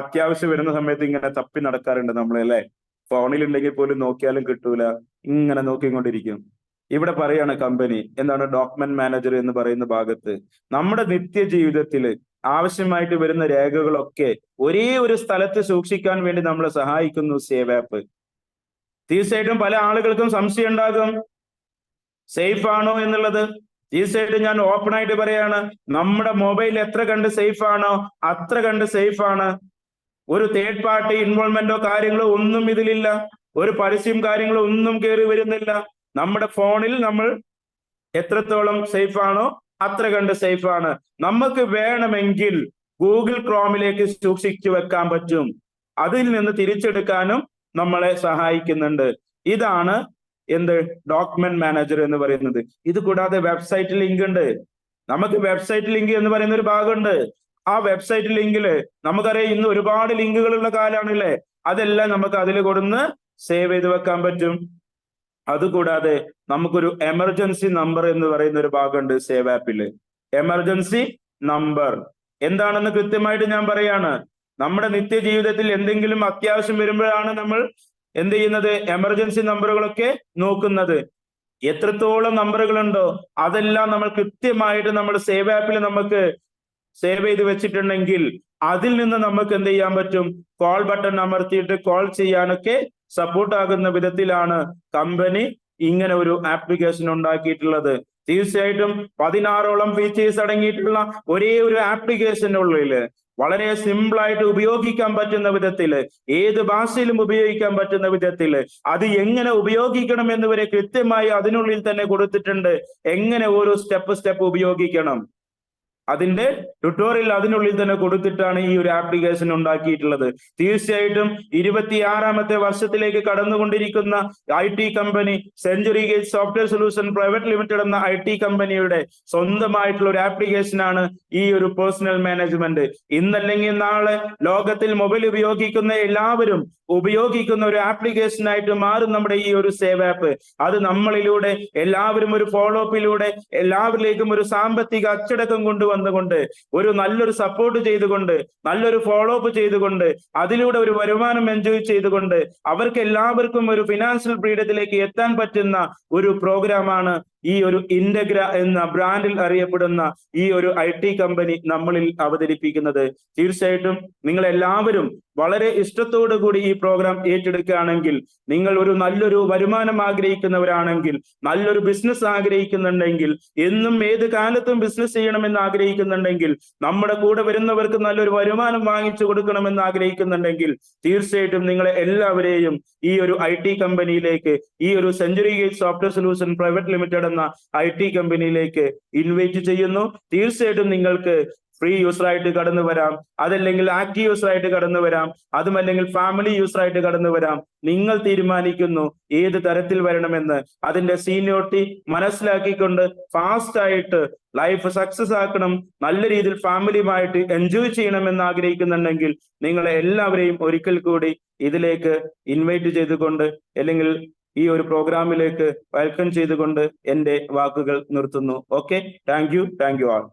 അത്യാവശ്യം വരുന്ന സമയത്ത് ഇങ്ങനെ തപ്പി നടക്കാറുണ്ട് നമ്മളല്ലേ. ഫോണിലുണ്ടെങ്കിൽ പോലും നോക്കിയാലും കിട്ടൂല, ഇങ്ങനെ നോക്കിക്കൊണ്ടിരിക്കും. ഇവിടെ പറയാണ് കമ്പനി എന്താണ്, ഡോക്യുമെന്റ് മാനേജർ എന്ന് പറയുന്ന ഭാഗത്ത് നമ്മുടെ നിത്യജീവിതത്തിൽ ആവശ്യമായിട്ട് വരുന്ന രേഖകളൊക്കെ ഒരേ ഒരു സ്ഥലത്ത് സൂക്ഷിക്കാൻ വേണ്ടി നമ്മളെ സഹായിക്കുന്നു സേവ് ആപ്പ്. തീർച്ചയായിട്ടും പല ആളുകൾക്കും സംശയം ഉണ്ടാകും, സേഫ് ആണോ എന്നുള്ളത്. തീർച്ചയായിട്ടും ഞാൻ ഓപ്പൺ ആയിട്ട് പറയാണ്, നമ്മുടെ മൊബൈൽ എത്ര കണ്ട് സേഫ് ആണോ അത്ര കണ്ട് സേഫ് ആണ്. ഒരു തേർഡ് പാർട്ടി ഇൻവോൾവ്മെന്റോ കാര്യങ്ങളോ ഒന്നും ഇതിലില്ല. ഒരു പരസ്യം കാര്യങ്ങളോ ഒന്നും കയറി വരുന്നില്ല. നമ്മുടെ ഫോണിൽ നമ്മൾ എത്രത്തോളം സേഫ് ആണോ അത്ര കണ്ട് സേഫ് ആണ്. നമുക്ക് വേണമെങ്കിൽ ഗൂഗിൾ ക്രോമിലേക്ക് സൂക്ഷിച്ചു വെക്കാൻ പറ്റും, അതിൽ നിന്ന് തിരിച്ചെടുക്കാനും നമ്മളെ സഹായിക്കുന്നുണ്ട്. ഇതാണ് എന്ത്, ഡോക്യുമെന്റ് മാനേജർ എന്ന് പറയുന്നത്. ഇത് കൂടാതെ വെബ്സൈറ്റ് ലിങ്ക് ഉണ്ട്. നമുക്ക് വെബ്സൈറ്റ് ലിങ്ക് എന്ന് പറയുന്ന ഒരു ഭാഗമുണ്ട്. ആ വെബ്സൈറ്റ് ലിങ്കില് നമുക്കറിയാം ഇന്ന് ഒരുപാട് ലിങ്കുകളുള്ള കാലാണല്ലേ, അതെല്ലാം നമുക്ക് അതിൽ കൊടുന്ന് സേവ് ചെയ്ത് വെക്കാൻ പറ്റും. അതുകൂടാതെ നമുക്കൊരു എമർജൻസി നമ്പർ എന്ന് പറയുന്ന ഒരു ഭാഗമുണ്ട് സേവ് ആപ്പില്. എമർജൻസി നമ്പർ എന്താണെന്ന് കൃത്യമായിട്ട് ഞാൻ പറയാണ്. നമ്മുടെ നിത്യജീവിതത്തിൽ എന്തെങ്കിലും അത്യാവശ്യം വരുമ്പോഴാണ് നമ്മൾ എന്ത് ചെയ്യുന്നത്, എമർജൻസി നമ്പറുകളൊക്കെ നോക്കുന്നത്. എത്രത്തോളം നമ്പറുകളുണ്ടോ അതെല്ലാം നമ്മൾ കൃത്യമായിട്ട് നമ്മൾ സേവ് ആപ്പിൽ നമുക്ക് സേവ് ചെയ്ത് വെച്ചിട്ടുണ്ടെങ്കിൽ അതിൽ നിന്ന് നമുക്ക് എന്ത് ചെയ്യാൻ പറ്റും, കോൾ ബട്ടൺ അമർത്തിയിട്ട് കോൾ ചെയ്യാനൊക്കെ സപ്പോർട്ട് ആകുന്ന വിധത്തിലാണ് കമ്പനി ഇങ്ങനെ ഒരു ആപ്ലിക്കേഷൻ ഉണ്ടാക്കിയിട്ടുള്ളത്. തീർച്ചയായിട്ടും 16ഓളം ഫീച്ചേഴ്സ് അടങ്ങിയിട്ടുള്ള ഒരേ ഒരു ആപ്ലിക്കേഷനുള്ളിൽ വളരെ സിമ്പിൾ ആയിട്ട് ഉപയോഗിക്കാൻ പറ്റുന്ന വിധത്തില്, ഏത് ഭാഷയിലും ഉപയോഗിക്കാൻ പറ്റുന്ന വിധത്തില്, അത് എങ്ങനെ ഉപയോഗിക്കണം എന്ന് വരെ കൃത്യമായി അതിനുള്ളിൽ തന്നെ കൊടുത്തിട്ടുണ്ട്. എങ്ങനെ ഓരോ സ്റ്റെപ്പ് ഉപയോഗിക്കണം അതിന്റെ ട്യൂട്ടോറിയൽ അതിനുള്ളിൽ തന്നെ കൊടുത്തിട്ടാണ് ഈ ഒരു ആപ്ലിക്കേഷൻ ഉണ്ടാക്കിയിട്ടുള്ളത്. തീർച്ചയായിട്ടും 26ാമത്തെ വർഷത്തിലേക്ക് കടന്നുകൊണ്ടിരിക്കുന്ന IT company century gate software solution private limited എന്ന IT കമ്പനിയുടെ സ്വന്തമായിട്ടുള്ള ഒരു ആപ്ലിക്കേഷനാണ് ഈ ഒരു പേഴ്സണൽ മാനേജ്മെന്റ്. ഇന്നല്ലെങ്കിൽ നാളെ ലോകത്തിൽ മൊബൈൽ ഉപയോഗിക്കുന്ന എല്ലാവരും ഉപയോഗിക്കുന്ന ഒരു ആപ്ലിക്കേഷൻ ആയിട്ട് മാറും നമ്മുടെ ഈ ഒരു സേവ് ആപ്പ്. അത് നമ്മളിലൂടെ എല്ലാവരും ഒരു ഫോളോ അപ്പിലൂടെ എല്ലാവരിലേക്കും ഒരു സാമ്പത്തിക അച്ചടക്കം കൊണ്ടുവന്നുകൊണ്ട്, ഒരു നല്ലൊരു സപ്പോർട്ട് ചെയ്തുകൊണ്ട്, നല്ലൊരു ഫോളോ അപ്പ് ചെയ്തുകൊണ്ട്, അതിലൂടെ ഒരു വരുമാനം എൻജോയ് ചെയ്തുകൊണ്ട് അവർക്ക് എല്ലാവർക്കും ഒരു ഫിനാൻഷ്യൽ ഫ്രീഡത്തിലേക്ക് എത്താൻ പറ്റുന്ന ഒരു പ്രോഗ്രാമാണ് ഈ ഒരു ഇന്റഗ്ര എന്ന ബ്രാൻഡിൽ അറിയപ്പെടുന്ന ഈ ഒരു IT കമ്പനി നമ്മളിൽ അവതരിപ്പിക്കുന്നത്. തീർച്ചയായിട്ടും നിങ്ങൾ എല്ലാവരും വളരെ ഇഷ്ടത്തോടു കൂടി ഈ പ്രോഗ്രാം ഏറ്റെടുക്കുകയാണെങ്കിൽ, നിങ്ങൾ ഒരു നല്ലൊരു വരുമാനം ആഗ്രഹിക്കുന്നവരാണെങ്കിൽ, നല്ലൊരു ബിസിനസ് ആഗ്രഹിക്കുന്നുണ്ടെങ്കിൽ, എന്നും ഏത് കാലത്തും ബിസിനസ് ചെയ്യണമെന്ന് ആഗ്രഹിക്കുന്നുണ്ടെങ്കിൽ, നമ്മുടെ കൂടെ വരുന്നവർക്ക് നല്ലൊരു വരുമാനം വാങ്ങിച്ചു കൊടുക്കണമെന്ന് ആഗ്രഹിക്കുന്നുണ്ടെങ്കിൽ, തീർച്ചയായിട്ടും നിങ്ങളെ എല്ലാവരെയും ഈ ഒരു IT കമ്പനിയിലേക്ക്, ഈ ഒരു century gate software solution private limited എന്ന IT കമ്പനിയിലേക്ക് ഇൻവൈറ്റ് ചെയ്യുന്നു. തീർച്ചയായിട്ടും നിങ്ങൾക്ക് ഫ്രീ യൂസറായിട്ട് കടന്നു വരാം, അതല്ലെങ്കിൽ ആക്റ്റീവ് യൂസറായിട്ട് കടന്നു വരാം, അതുമല്ലെങ്കിൽ ഫാമിലി യൂസറായിട്ട് കടന്നു വരാം. നിങ്ങൾ തീരുമാനിക്കുന്നു ഏത് തരത്തിൽ വരണമെന്ന്. അതിന്റെ സീനിയോറിറ്റി മനസ്സിലാക്കിക്കൊണ്ട് ഫാസ്റ്റ് ആയിട്ട് ലൈഫ് സക്സസ് ആക്കണം, നല്ല രീതിയിൽ ഫാമിലിയുമായിട്ട് എൻജോയ് ചെയ്യണമെന്ന് ആഗ്രഹിക്കുന്നുണ്ടെങ്കിൽ, നിങ്ങളെ എല്ലാവരെയും ഒരിക്കൽ കൂടി ഇതിലേക്ക് ഇൻവൈറ്റ് ചെയ്തുകൊണ്ട്, അല്ലെങ്കിൽ ഈ ഒരു പ്രോഗ്രാമിലേക്ക് വെൽക്കം ചെയ്തുകൊണ്ട് എന്റെ വാക്കുകൾ നിർത്തുന്നു. Okay, thank you all.